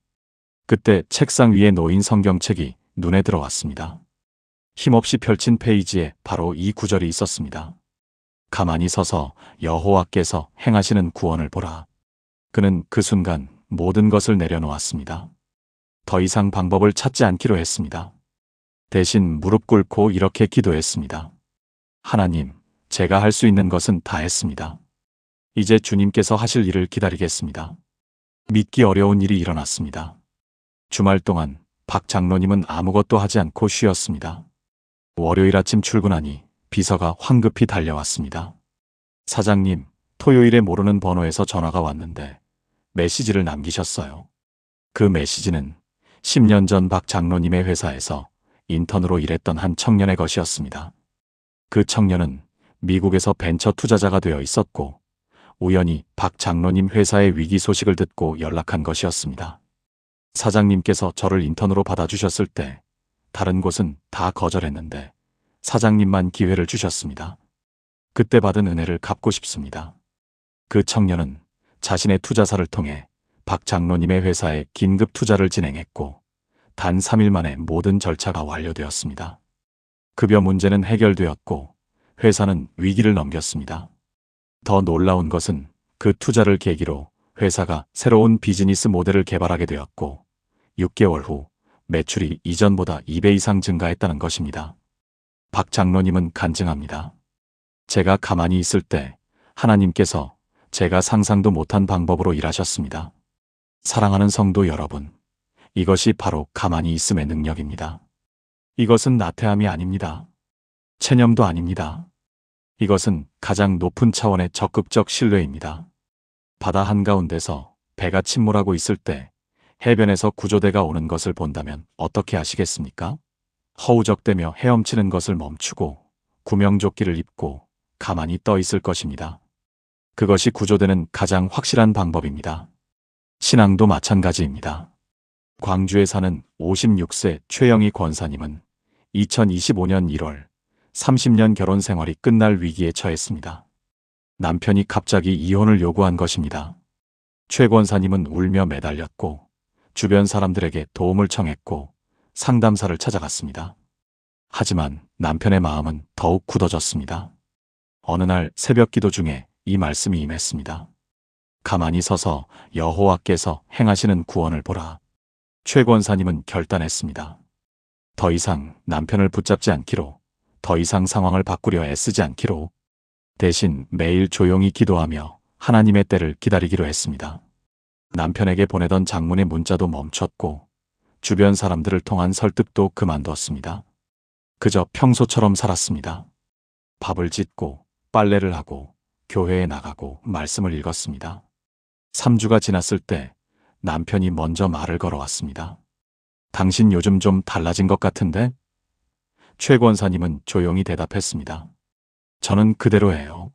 그때 책상 위에 놓인 성경책이 눈에 들어왔습니다. 힘없이 펼친 페이지에 바로 이 구절이 있었습니다. 가만히 서서 여호와께서 행하시는 구원을 보라. 그는 그 순간 모든 것을 내려놓았습니다. 더 이상 방법을 찾지 않기로 했습니다. 대신 무릎 꿇고 이렇게 기도했습니다. 하나님, 제가 할 수 있는 것은 다 했습니다. 이제 주님께서 하실 일을 기다리겠습니다. 믿기 어려운 일이 일어났습니다. 주말 동안 박 장로님은 아무것도 하지 않고 쉬었습니다. 월요일 아침 출근하니 비서가 황급히 달려왔습니다. 사장님, 토요일에 모르는 번호에서 전화가 왔는데 메시지를 남기셨어요. 그 메시지는 10년 전 박 장로님의 회사에서 인턴으로 일했던 한 청년의 것이었습니다. 그 청년은 미국에서 벤처 투자자가 되어 있었고 우연히 박 장로님 회사의 위기 소식을 듣고 연락한 것이었습니다. 사장님께서 저를 인턴으로 받아주셨을 때 다른 곳은 다 거절했는데 사장님만 기회를 주셨습니다. 그때 받은 은혜를 갚고 싶습니다. 그 청년은 자신의 투자사를 통해 박 장로님의 회사에 긴급 투자를 진행했고 단 3일 만에 모든 절차가 완료되었습니다. 급여 문제는 해결되었고 회사는 위기를 넘겼습니다. 더 놀라운 것은 그 투자를 계기로 회사가 새로운 비즈니스 모델을 개발하게 되었고 6개월 후 매출이 이전보다 2배 이상 증가했다는 것입니다. 박 장로님은 간증합니다. 제가 가만히 있을 때 하나님께서 제가 상상도 못한 방법으로 일하셨습니다. 사랑하는 성도 여러분, 이것이 바로 가만히 있음의 능력입니다. 이것은 나태함이 아닙니다. 체념도 아닙니다. 이것은 가장 높은 차원의 적극적 신뢰입니다. 바다 한가운데서 배가 침몰하고 있을 때 해변에서 구조대가 오는 것을 본다면 어떻게 하시겠습니까? 허우적대며 헤엄치는 것을 멈추고 구명조끼를 입고 가만히 떠 있을 것입니다. 그것이 구조되는 가장 확실한 방법입니다. 신앙도 마찬가지입니다. 광주에 사는 56세 최영희 권사님은 2025년 1월 30년 결혼 생활이 끝날 위기에 처했습니다. 남편이 갑자기 이혼을 요구한 것입니다. 최 권사님은 울며 매달렸고 주변 사람들에게 도움을 청했고 상담사를 찾아갔습니다. 하지만 남편의 마음은 더욱 굳어졌습니다. 어느 날 새벽 기도 중에 이 말씀이 임했습니다. 가만히 서서 여호와께서 행하시는 구원을 보라. 최 권사님은 결단했습니다. 더 이상 남편을 붙잡지 않기로, 더 이상 상황을 바꾸려 애쓰지 않기로, 대신 매일 조용히 기도하며 하나님의 때를 기다리기로 했습니다. 남편에게 보내던 장문의 문자도 멈췄고 주변 사람들을 통한 설득도 그만두었습니다. 그저 평소처럼 살았습니다. 밥을 짓고 빨래를 하고 교회에 나가고 말씀을 읽었습니다. 3주가 지났을 때 남편이 먼저 말을 걸어왔습니다. 당신 요즘 좀 달라진 것 같은데? 최 권사님은 조용히 대답했습니다. 저는 그대로예요.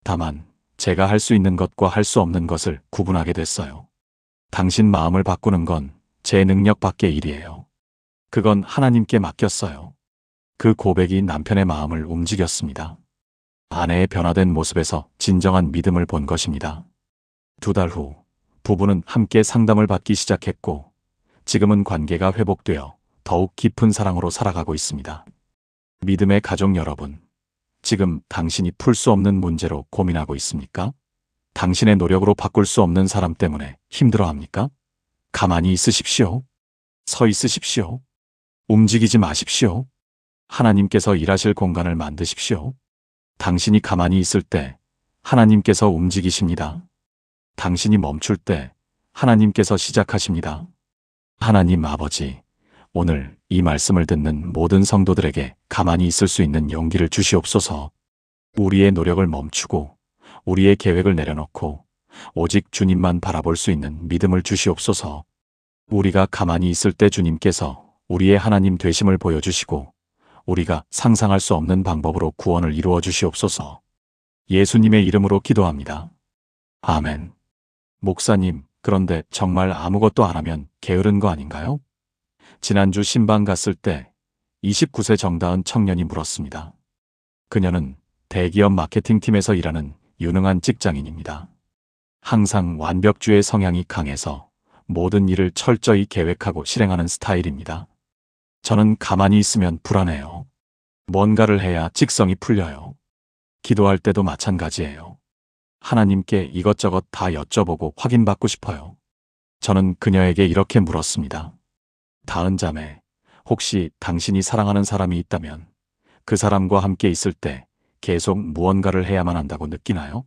다만 제가 할 수 있는 것과 할 수 없는 것을 구분하게 됐어요. 당신 마음을 바꾸는 건 제 능력 밖의 일이에요. 그건 하나님께 맡겼어요. 그 고백이 남편의 마음을 움직였습니다. 아내의 변화된 모습에서 진정한 믿음을 본 것입니다. 2달 후 부부는 함께 상담을 받기 시작했고 지금은 관계가 회복되어 더욱 깊은 사랑으로 살아가고 있습니다. 믿음의 가족 여러분, 지금 당신이 풀 수 없는 문제로 고민하고 있습니까? 당신의 노력으로 바꿀 수 없는 사람 때문에 힘들어합니까? 가만히 있으십시오. 서 있으십시오. 움직이지 마십시오. 하나님께서 일하실 공간을 만드십시오. 당신이 가만히 있을 때 하나님께서 움직이십니다. 당신이 멈출 때 하나님께서 시작하십니다. 하나님 아버지, 오늘 이 말씀을 듣는 모든 성도들에게 가만히 있을 수 있는 용기를 주시옵소서. 우리의 노력을 멈추고 우리의 계획을 내려놓고 오직 주님만 바라볼 수 있는 믿음을 주시옵소서. 우리가 가만히 있을 때 주님께서 우리의 하나님 되심을 보여주시고 우리가 상상할 수 없는 방법으로 구원을 이루어 주시옵소서. 예수님의 이름으로 기도합니다. 아멘. 목사님, 그런데 정말 아무것도 안 하면 게으른 거 아닌가요? 지난주 신방 갔을 때 29세 정다은 청년이 물었습니다. 그녀는 대기업 마케팅팀에서 일하는 유능한 직장인입니다. 항상 완벽주의 성향이 강해서 모든 일을 철저히 계획하고 실행하는 스타일입니다. 저는 가만히 있으면 불안해요. 뭔가를 해야 직성이 풀려요. 기도할 때도 마찬가지예요. 하나님께 이것저것 다 여쭤보고 확인받고 싶어요. 저는 그녀에게 이렇게 물었습니다. 다은 자매, 혹시 당신이 사랑하는 사람이 있다면 그 사람과 함께 있을 때 계속 무언가를 해야만 한다고 느끼나요?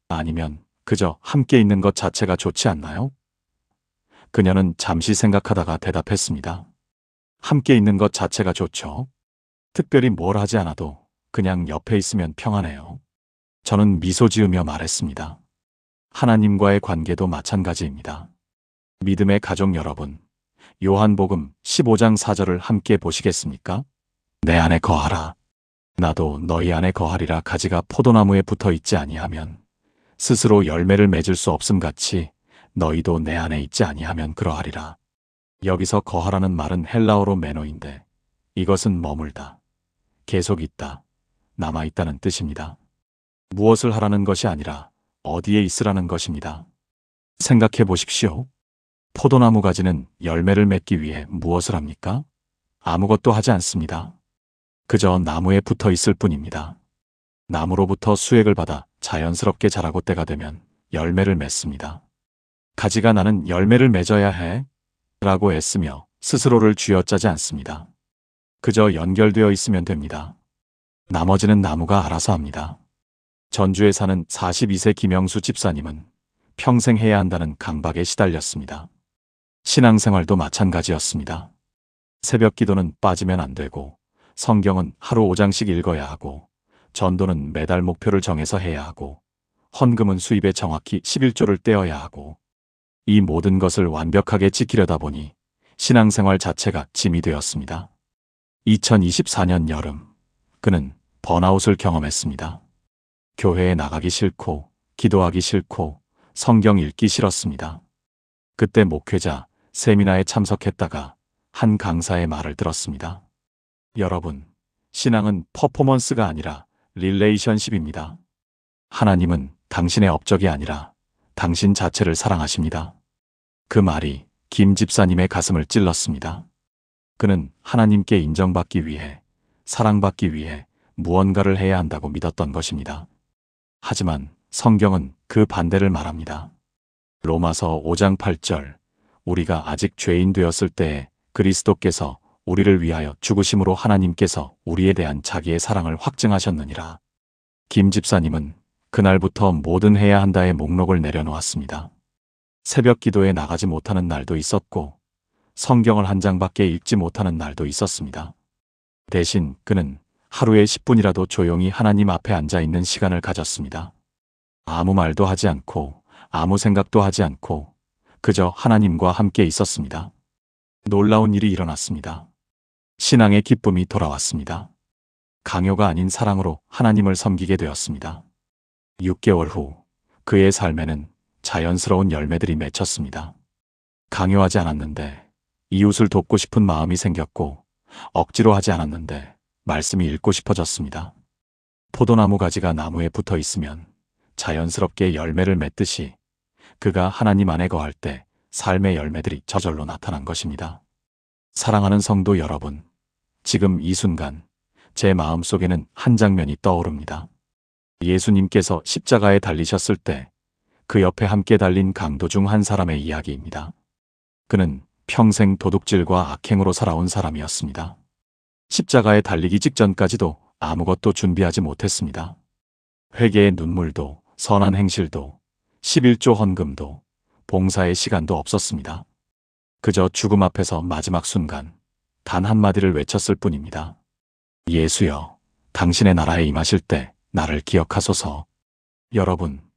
아니면 그저 함께 있는 것 자체가 좋지 않나요? 그녀는 잠시 생각하다가 대답했습니다. 함께 있는 것 자체가 좋죠. 특별히 뭘 하지 않아도 그냥 옆에 있으면 평안해요. 저는 미소 지으며 말했습니다. 하나님과의 관계도 마찬가지입니다. 믿음의 가족 여러분, 요한복음 15장 4절을 함께 보시겠습니까? 내 안에 거하라. 나도 너희 안에 거하리라. 가지가 포도나무에 붙어 있지 아니하면 스스로 열매를 맺을 수 없음 같이 너희도 내 안에 있지 아니하면 그러하리라. 여기서 거하라는 말은 헬라어로 메노인데 이것은 머물다, 계속 있다, 남아있다는 뜻입니다. 무엇을 하라는 것이 아니라 어디에 있으라는 것입니다. 생각해 보십시오. 포도나무 가지는 열매를 맺기 위해 무엇을 합니까? 아무것도 하지 않습니다. 그저 나무에 붙어 있을 뿐입니다. 나무로부터 수액을 받아 자연스럽게 자라고 때가 되면 열매를 맺습니다. 가지가 나는 열매를 맺어야 해 라고 애쓰며 스스로를 쥐어짜지 않습니다. 그저 연결되어 있으면 됩니다. 나머지는 나무가 알아서 합니다. 전주에 사는 42세 김영수 집사님은 평생 해야 한다는 강박에 시달렸습니다. 신앙생활도 마찬가지였습니다. 새벽 기도는 빠지면 안 되고 성경은 하루 5장씩 읽어야 하고 전도는 매달 목표를 정해서 해야 하고 헌금은 수입에 정확히 11조를 떼어야 하고 이 모든 것을 완벽하게 지키려다 보니 신앙생활 자체가 짐이 되었습니다. 2024년 여름, 그는 번아웃을 경험했습니다. 교회에 나가기 싫고 기도하기 싫고 성경 읽기 싫었습니다. 그때 목회자 세미나에 참석했다가 한 강사의 말을 들었습니다. 여러분, 신앙은 퍼포먼스가 아니라 릴레이션십입니다. 하나님은 당신의 업적이 아니라 당신 자체를 사랑하십니다. 그 말이 김 집사님의 가슴을 찔렀습니다. 그는 하나님께 인정받기 위해, 사랑받기 위해 무언가를 해야 한다고 믿었던 것입니다. 하지만 성경은 그 반대를 말합니다. 로마서 5장 8절, 우리가 아직 죄인 되었을 때에 그리스도께서 우리를 위하여 죽으심으로 하나님께서 우리에 대한 자기의 사랑을 확증하셨느니라. 김 집사님은 그날부터 뭐든 해야 한다의 목록을 내려놓았습니다. 새벽 기도에 나가지 못하는 날도 있었고 성경을 한 장밖에 읽지 못하는 날도 있었습니다. 대신 그는 하루에 10분이라도 조용히 하나님 앞에 앉아 있는 시간을 가졌습니다. 아무 말도 하지 않고 아무 생각도 하지 않고 그저 하나님과 함께 있었습니다. 놀라운 일이 일어났습니다. 신앙의 기쁨이 돌아왔습니다. 강요가 아닌 사랑으로 하나님을 섬기게 되었습니다. 6개월 후 그의 삶에는 자연스러운 열매들이 맺혔습니다. 강요하지 않았는데 이웃을 돕고 싶은 마음이 생겼고 억지로 하지 않았는데 말씀이 읽고 싶어졌습니다. 포도나무 가지가 나무에 붙어 있으면 자연스럽게 열매를 맺듯이 그가 하나님 안에 거할 때 삶의 열매들이 저절로 나타난 것입니다. 사랑하는 성도 여러분, 지금 이 순간 제 마음속에는 한 장면이 떠오릅니다. 예수님께서 십자가에 달리셨을 때 그 옆에 함께 달린 강도 중 한 사람의 이야기입니다. 그는 평생 도둑질과 악행으로 살아온 사람이었습니다. 십자가에 달리기 직전까지도 아무것도 준비하지 못했습니다. 회개의 눈물도, 선한 행실도, 11조 헌금도, 봉사의 시간도 없었습니다. 그저 죽음 앞에서 마지막 순간 단 한마디를 외쳤을 뿐입니다. 예수여, 당신의 나라에 임하실 때 나를 기억하소서. 여러분,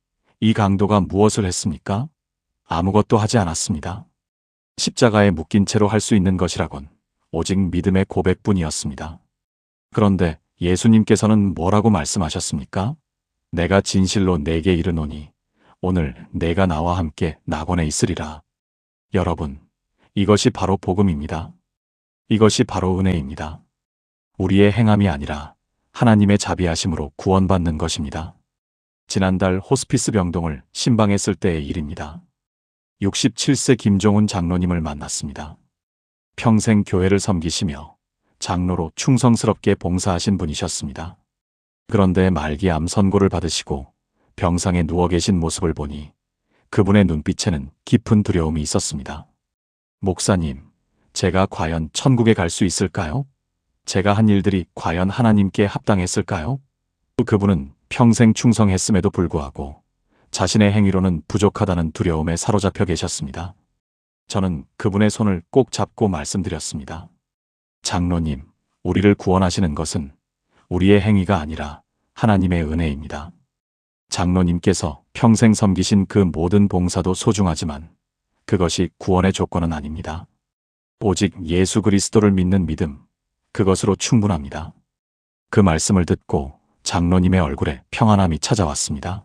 이 강도가 무엇을 했습니까? 아무것도 하지 않았습니다. 십자가에 묶인 채로 할 수 있는 것이라곤 오직 믿음의 고백뿐이었습니다. 그런데 예수님께서는 뭐라고 말씀하셨습니까? 내가 진실로 내게 이르노니 오늘 내가 나와 함께 낙원에 있으리라. 여러분, 이것이 바로 복음입니다. 이것이 바로 은혜입니다. 우리의 행함이 아니라 하나님의 자비하심으로 구원받는 것입니다. 지난달 호스피스 병동을 신방했을 때의 일입니다. 67세 김종훈 장로님을 만났습니다. 평생 교회를 섬기시며 장로로 충성스럽게 봉사하신 분이셨습니다. 그런데 말기 암 선고를 받으시고 병상에 누워 계신 모습을 보니 그분의 눈빛에는 깊은 두려움이 있었습니다. 목사님, 제가 과연 천국에 갈 수 있을까요? 제가 한 일들이 과연 하나님께 합당했을까요? 그분은 평생 충성했음에도 불구하고 자신의 행위로는 부족하다는 두려움에 사로잡혀 계셨습니다. 저는 그분의 손을 꼭 잡고 말씀드렸습니다. 장로님, 우리를 구원하시는 것은 우리의 행위가 아니라 하나님의 은혜입니다. 장로님께서 평생 섬기신 그 모든 봉사도 소중하지만 그것이 구원의 조건은 아닙니다. 오직 예수 그리스도를 믿는 믿음, 그것으로 충분합니다. 그 말씀을 듣고 장로님의 얼굴에 평안함이 찾아왔습니다.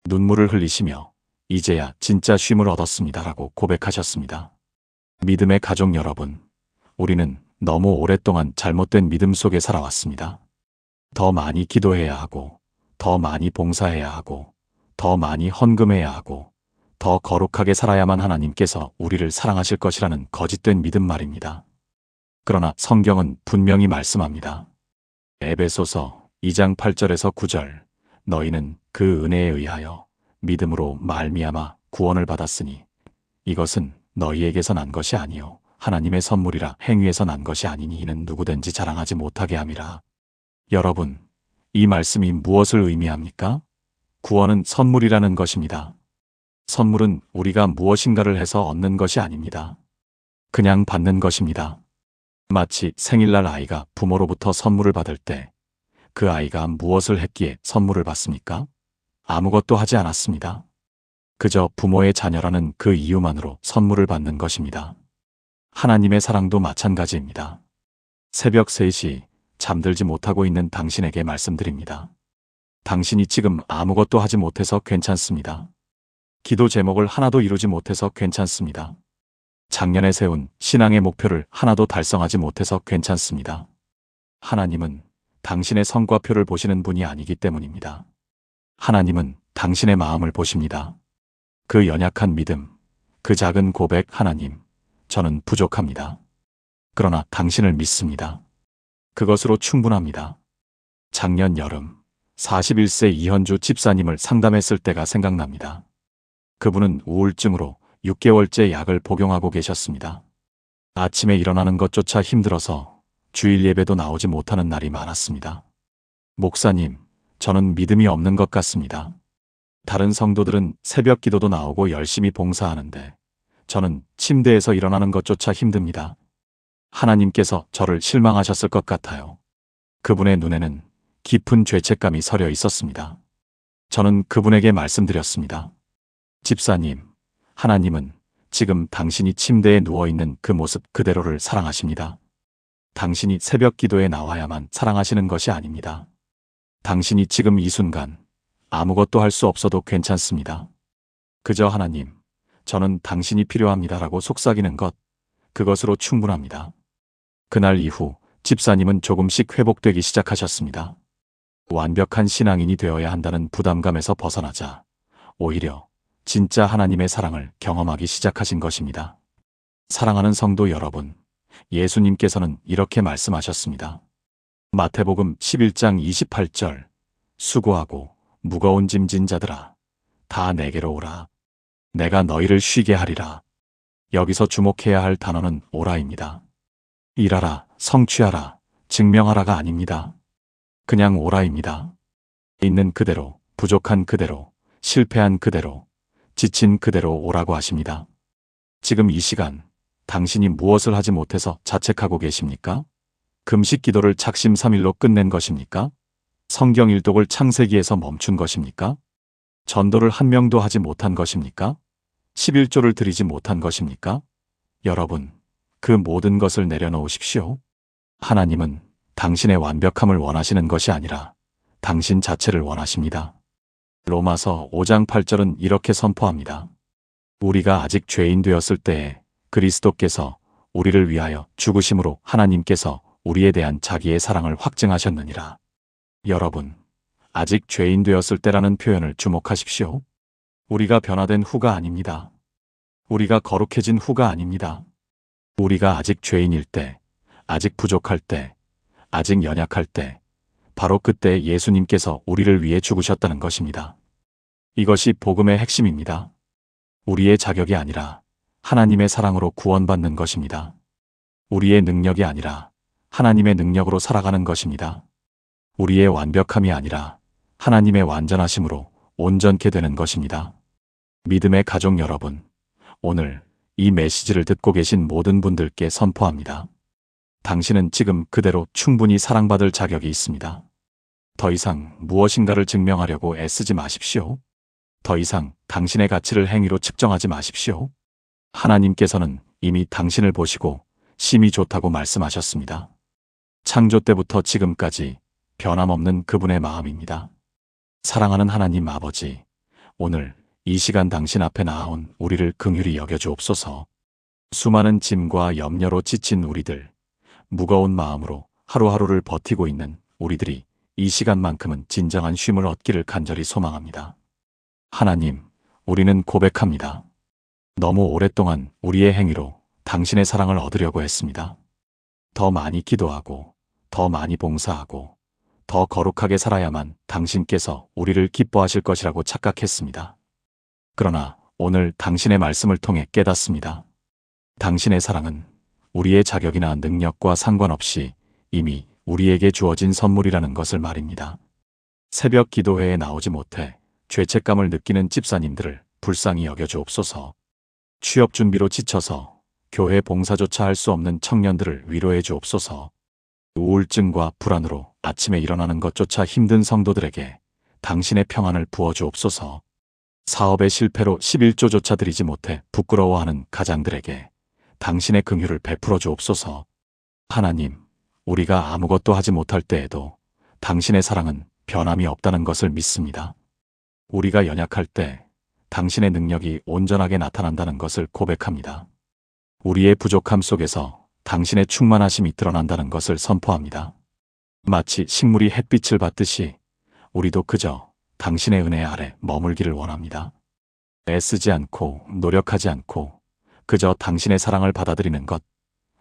눈물을 흘리시며 이제야 진짜 쉼을 얻었습니다라고 고백하셨습니다. 믿음의 가족 여러분, 우리는 너무 오랫동안 잘못된 믿음 속에 살아왔습니다. 더 많이 기도해야 하고, 더 많이 봉사해야 하고, 더 많이 헌금해야 하고, 더 거룩하게 살아야만 하나님께서 우리를 사랑하실 것이라는 거짓된 믿음 말입니다. 그러나 성경은 분명히 말씀합니다. 에베소서 2장 8절에서 9절, 너희는 그 은혜에 의하여 믿음으로 말미암아 구원을 받았으니 이것은 너희에게서 난 것이 아니요 하나님의 선물이라 행위에서 난 것이 아니니 이는 누구든지 자랑하지 못하게 함이라. 여러분, 이 말씀이 무엇을 의미합니까? 구원은 선물이라는 것입니다. 선물은 우리가 무엇인가를 해서 얻는 것이 아닙니다. 그냥 받는 것입니다. 마치 생일날 아이가 부모로부터 선물을 받을 때 그 아이가 무엇을 했기에 선물을 받습니까? 아무것도 하지 않았습니다. 그저 부모의 자녀라는 그 이유만으로 선물을 받는 것입니다. 하나님의 사랑도 마찬가지입니다. 새벽 3시 잠들지 못하고 있는 당신에게 말씀드립니다. 당신이 지금 아무것도 하지 못해서 괜찮습니다. 기도 제목을 하나도 이루지 못해서 괜찮습니다. 작년에 세운 신앙의 목표를 하나도 달성하지 못해서 괜찮습니다. 하나님은 당신의 성과표를 보시는 분이 아니기 때문입니다. 하나님은 당신의 마음을 보십니다. 그 연약한 믿음, 그 작은 고백, 하나님, 저는 부족합니다. 그러나 당신을 믿습니다. 그것으로 충분합니다. 작년 여름 41세 이현주 집사님을 상담했을 때가 생각납니다. 그분은 우울증으로 6개월째 약을 복용하고 계셨습니다. 아침에 일어나는 것조차 힘들어서 주일 예배도 나오지 못하는 날이 많았습니다. 목사님, 저는 믿음이 없는 것 같습니다. 다른 성도들은 새벽 기도도 나오고 열심히 봉사하는데 저는 침대에서 일어나는 것조차 힘듭니다. 하나님께서 저를 실망하셨을 것 같아요. 그분의 눈에는 깊은 죄책감이 서려 있었습니다. 저는 그분에게 말씀드렸습니다. 집사님, 하나님은 지금 당신이 침대에 누워있는 그 모습 그대로를 사랑하십니다. 당신이 새벽 기도에 나와야만 사랑하시는 것이 아닙니다. 당신이 지금 이 순간 아무것도 할 수 없어도 괜찮습니다. 그저 하나님, 저는 당신이 필요합니다라고 속삭이는 것, 그것으로 충분합니다. 그날 이후 집사님은 조금씩 회복되기 시작하셨습니다. 완벽한 신앙인이 되어야 한다는 부담감에서 벗어나자 오히려 진짜 하나님의 사랑을 경험하기 시작하신 것입니다. 사랑하는 성도 여러분, 예수님께서는 이렇게 말씀하셨습니다. 마태복음 11장 28절, 수고하고 무거운 짐진 자들아, 다 내게로 오라. 내가 너희를 쉬게 하리라. 여기서 주목해야 할 단어는 오라입니다. 일하라, 성취하라, 증명하라가 아닙니다. 그냥 오라입니다. 있는 그대로, 부족한 그대로, 실패한 그대로, 지친 그대로 오라고 하십니다. 지금 이 시간 당신이 무엇을 하지 못해서 자책하고 계십니까? 금식 기도를 작심삼일로 끝낸 것입니까? 성경 일독을 창세기에서 멈춘 것입니까? 전도를 한 명도 하지 못한 것입니까? 11조를 드리지 못한 것입니까? 여러분, 그 모든 것을 내려놓으십시오. 하나님은 당신의 완벽함을 원하시는 것이 아니라 당신 자체를 원하십니다. 로마서 5장 8절은 이렇게 선포합니다. 우리가 아직 죄인 되었을 때에 그리스도께서 우리를 위하여 죽으심으로 하나님께서 우리에 대한 자기의 사랑을 확증하셨느니라. 여러분, 아직 죄인 되었을 때라는 표현을 주목하십시오. 우리가 변화된 후가 아닙니다. 우리가 거룩해진 후가 아닙니다. 우리가 아직 죄인일 때, 아직 부족할 때, 아직 연약할 때, 바로 그때 예수님께서 우리를 위해 죽으셨다는 것입니다. 이것이 복음의 핵심입니다. 우리의 자격이 아니라 하나님의 사랑으로 구원받는 것입니다. 우리의 능력이 아니라 하나님의 능력으로 살아가는 것입니다. 우리의 완벽함이 아니라 하나님의 완전하심으로 온전케 되는 것입니다. 믿음의 가족 여러분, 오늘 이 메시지를 듣고 계신 모든 분들께 선포합니다. 당신은 지금 그대로 충분히 사랑받을 자격이 있습니다. 더 이상 무엇인가를 증명하려고 애쓰지 마십시오. 더 이상 당신의 가치를 행위로 측정하지 마십시오. 하나님께서는 이미 당신을 보시고 심히 좋다고 말씀하셨습니다. 창조 때부터 지금까지 변함없는 그분의 마음입니다. 사랑하는 하나님 아버지, 오늘 이 시간 당신 앞에 나아온 우리를 긍휼히 여겨주옵소서. 수많은 짐과 염려로 지친 우리들, 무거운 마음으로 하루하루를 버티고 있는 우리들이 이 시간만큼은 진정한 쉼을 얻기를 간절히 소망합니다. 하나님, 우리는 고백합니다. 너무 오랫동안 우리의 행위로 당신의 사랑을 얻으려고 했습니다. 더 많이 기도하고, 더 많이 봉사하고, 더 거룩하게 살아야만 당신께서 우리를 기뻐하실 것이라고 착각했습니다. 그러나 오늘 당신의 말씀을 통해 깨닫습니다. 당신의 사랑은 우리의 자격이나 능력과 상관없이 이미 우리에게 주어진 선물이라는 것을 말입니다. 새벽 기도회에 나오지 못해 죄책감을 느끼는 집사님들을 불쌍히 여겨주옵소서. 취업 준비로 지쳐서 교회 봉사조차 할 수 없는 청년들을 위로해 주옵소서. 우울증과 불안으로 아침에 일어나는 것조차 힘든 성도들에게 당신의 평안을 부어주옵소서. 사업의 실패로 11조조차 드리지 못해 부끄러워하는 가장들에게 당신의 긍휼을 베풀어 주옵소서. 하나님, 우리가 아무것도 하지 못할 때에도 당신의 사랑은 변함이 없다는 것을 믿습니다. 우리가 연약할 때 당신의 능력이 온전하게 나타난다는 것을 고백합니다. 우리의 부족함 속에서 당신의 충만하심이 드러난다는 것을 선포합니다. 마치 식물이 햇빛을 받듯이 우리도 그저 당신의 은혜 아래 머물기를 원합니다. 애쓰지 않고 노력하지 않고 그저 당신의 사랑을 받아들이는 것,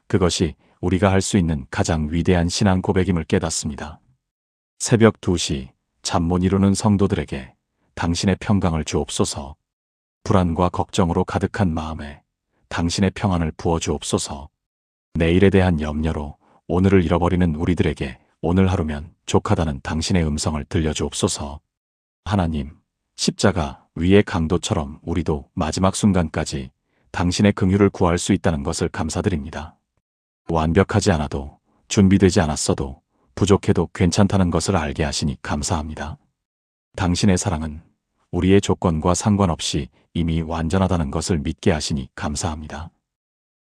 그것이 우리가 할 수 있는 가장 위대한 신앙 고백임을 깨닫습니다. 새벽 2시 잠 못 이루는 성도들에게 당신의 평강을 주옵소서. 불안과 걱정으로 가득한 마음에 당신의 평안을 부어 주옵소서. 내일에 대한 염려로 오늘을 잃어버리는 우리들에게 오늘 하루면 족하다는 당신의 음성을 들려주옵소서. 하나님, 십자가 위의 강도처럼 우리도 마지막 순간까지 당신의 긍휼을 구할 수 있다는 것을 감사드립니다. 완벽하지 않아도, 준비되지 않았어도, 부족해도 괜찮다는 것을 알게 하시니 감사합니다. 당신의 사랑은 우리의 조건과 상관없이 이미 완전하다는 것을 믿게 하시니 감사합니다.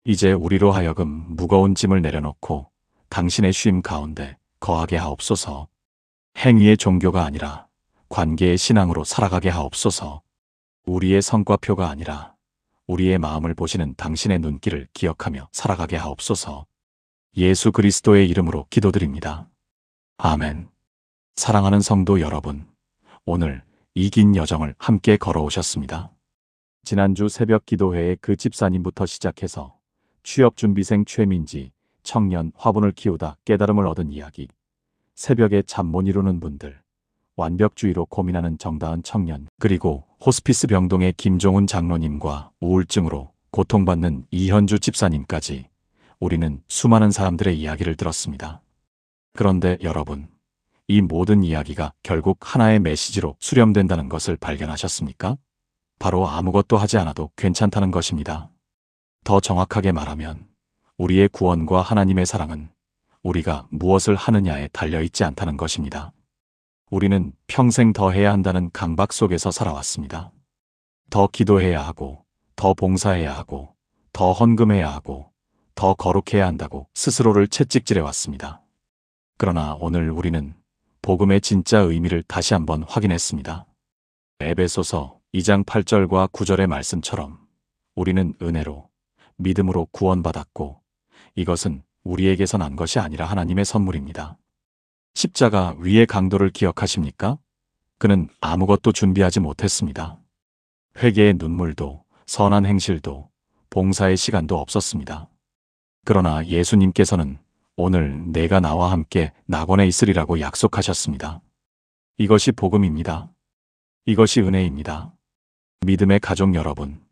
이제 우리로 하여금 무거운 짐을 내려놓고 당신의 쉼 가운데 거하게 하옵소서. 행위의 종교가 아니라 관계의 신앙으로 살아가게 하옵소서. 우리의 성과표가 아니라 우리의 마음을 보시는 당신의 눈길을 기억하며 살아가게 하옵소서. 예수 그리스도의 이름으로 기도드립니다. 아멘. 사랑하는 성도 여러분, 오늘 이 긴 여정을 함께 걸어오셨습니다. 지난주 새벽 기도회에 그 집사님부터 시작해서 취업준비생 최민지, 청년 화분을 키우다 깨달음을 얻은 이야기, 새벽에 잠 못 이루는 분들, 완벽주의로 고민하는 정다은 청년, 그리고 호스피스 병동의 김종훈 장로님과 우울증으로 고통받는 이현주 집사님까지 우리는 수많은 사람들의 이야기를 들었습니다. 그런데 여러분, 이 모든 이야기가 결국 하나의 메시지로 수렴된다는 것을 발견하셨습니까? 바로 아무것도 하지 않아도 괜찮다는 것입니다. 더 정확하게 말하면 우리의 구원과 하나님의 사랑은 우리가 무엇을 하느냐에 달려있지 않다는 것입니다. 우리는 평생 더 해야 한다는 강박 속에서 살아왔습니다. 더 기도해야 하고, 더 봉사해야 하고, 더 헌금해야 하고, 더 거룩해야 한다고 스스로를 채찍질해 왔습니다. 그러나 오늘 우리는 복음의 진짜 의미를 다시 한번 확인했습니다. 에베소서 2장 8절과 9절의 말씀처럼 우리는 은혜로, 믿음으로 구원받았고 이것은 우리에게서 난 것이 아니라 하나님의 선물입니다. 십자가 위의 강도를 기억하십니까? 그는 아무것도 준비하지 못했습니다. 회개의 눈물도, 선한 행실도, 봉사의 시간도 없었습니다. 그러나 예수님께서는 오늘 내가 나와 함께 낙원에 있으리라고 약속하셨습니다. 이것이 복음입니다. 이것이 은혜입니다. 믿음의 가족 여러분,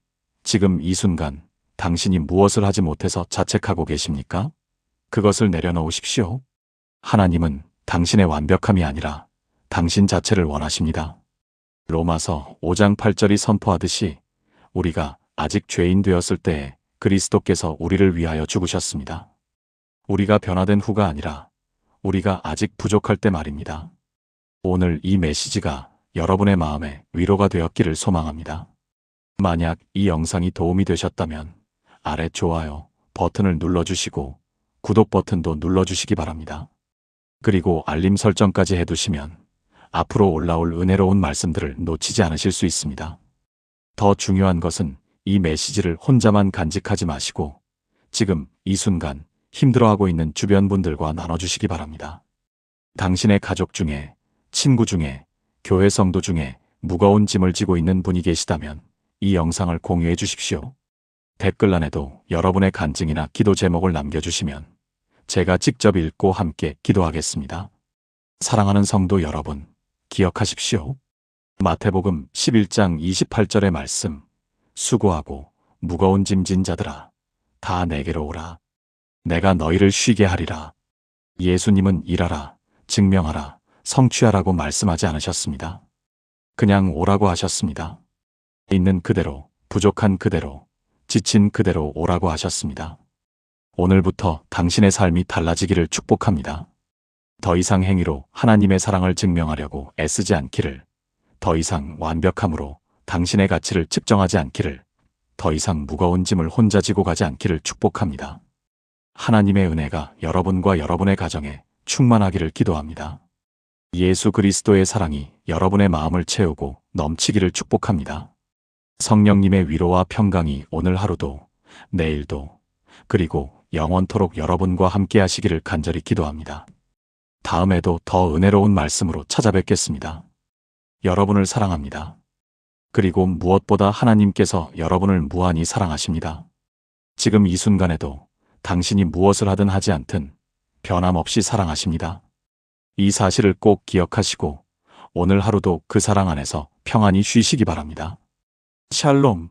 지금 이 순간 당신이 무엇을 하지 못해서 자책하고 계십니까? 그것을 내려놓으십시오. 하나님은 당신의 완벽함이 아니라 당신 자체를 원하십니다. 로마서 5장 8절이 선포하듯이 우리가 아직 죄인 되었을 때에 그리스도께서 우리를 위하여 죽으셨습니다. 우리가 변화된 후가 아니라 우리가 아직 부족할 때 말입니다. 오늘 이 메시지가 여러분의 마음에 위로가 되었기를 소망합니다. 만약 이 영상이 도움이 되셨다면 아래 좋아요 버튼을 눌러주시고 구독 버튼도 눌러주시기 바랍니다. 그리고 알림 설정까지 해두시면 앞으로 올라올 은혜로운 말씀들을 놓치지 않으실 수 있습니다. 더 중요한 것은 이 메시지를 혼자만 간직하지 마시고 지금 이 순간 힘들어하고 있는 주변 분들과 나눠주시기 바랍니다. 당신의 가족 중에, 친구 중에, 교회 성도 중에 무거운 짐을 지고 있는 분이 계시다면 이 영상을 공유해 주십시오. 댓글란에도 여러분의 간증이나 기도 제목을 남겨주시면 제가 직접 읽고 함께 기도하겠습니다. 사랑하는 성도 여러분, 기억하십시오. 마태복음 11장 28절의 말씀, 수고하고 무거운 짐진 자들아, 다 내게로 오라. 내가 너희를 쉬게 하리라. 예수님은 일하라, 증명하라, 성취하라고 말씀하지 않으셨습니다. 그냥 오라고 하셨습니다. 있는 그대로, 부족한 그대로, 지친 그대로 오라고 하셨습니다. 오늘부터 당신의 삶이 달라지기를 축복합니다. 더 이상 행위로 하나님의 사랑을 증명하려고 애쓰지 않기를, 더 이상 완벽함으로 당신의 가치를 측정하지 않기를, 더 이상 무거운 짐을 혼자 지고 가지 않기를 축복합니다. 하나님의 은혜가 여러분과 여러분의 가정에 충만하기를 기도합니다. 예수 그리스도의 사랑이 여러분의 마음을 채우고 넘치기를 축복합니다. 성령님의 위로와 평강이 오늘 하루도, 내일도, 그리고 영원토록 여러분과 함께 하시기를 간절히 기도합니다. 다음에도 더 은혜로운 말씀으로 찾아뵙겠습니다. 여러분을 사랑합니다. 그리고 무엇보다 하나님께서 여러분을 무한히 사랑하십니다. 지금 이 순간에도 당신이 무엇을 하든 하지 않든 변함없이 사랑하십니다. 이 사실을 꼭 기억하시고 오늘 하루도 그 사랑 안에서 평안히 쉬시기 바랍니다. 샬롬.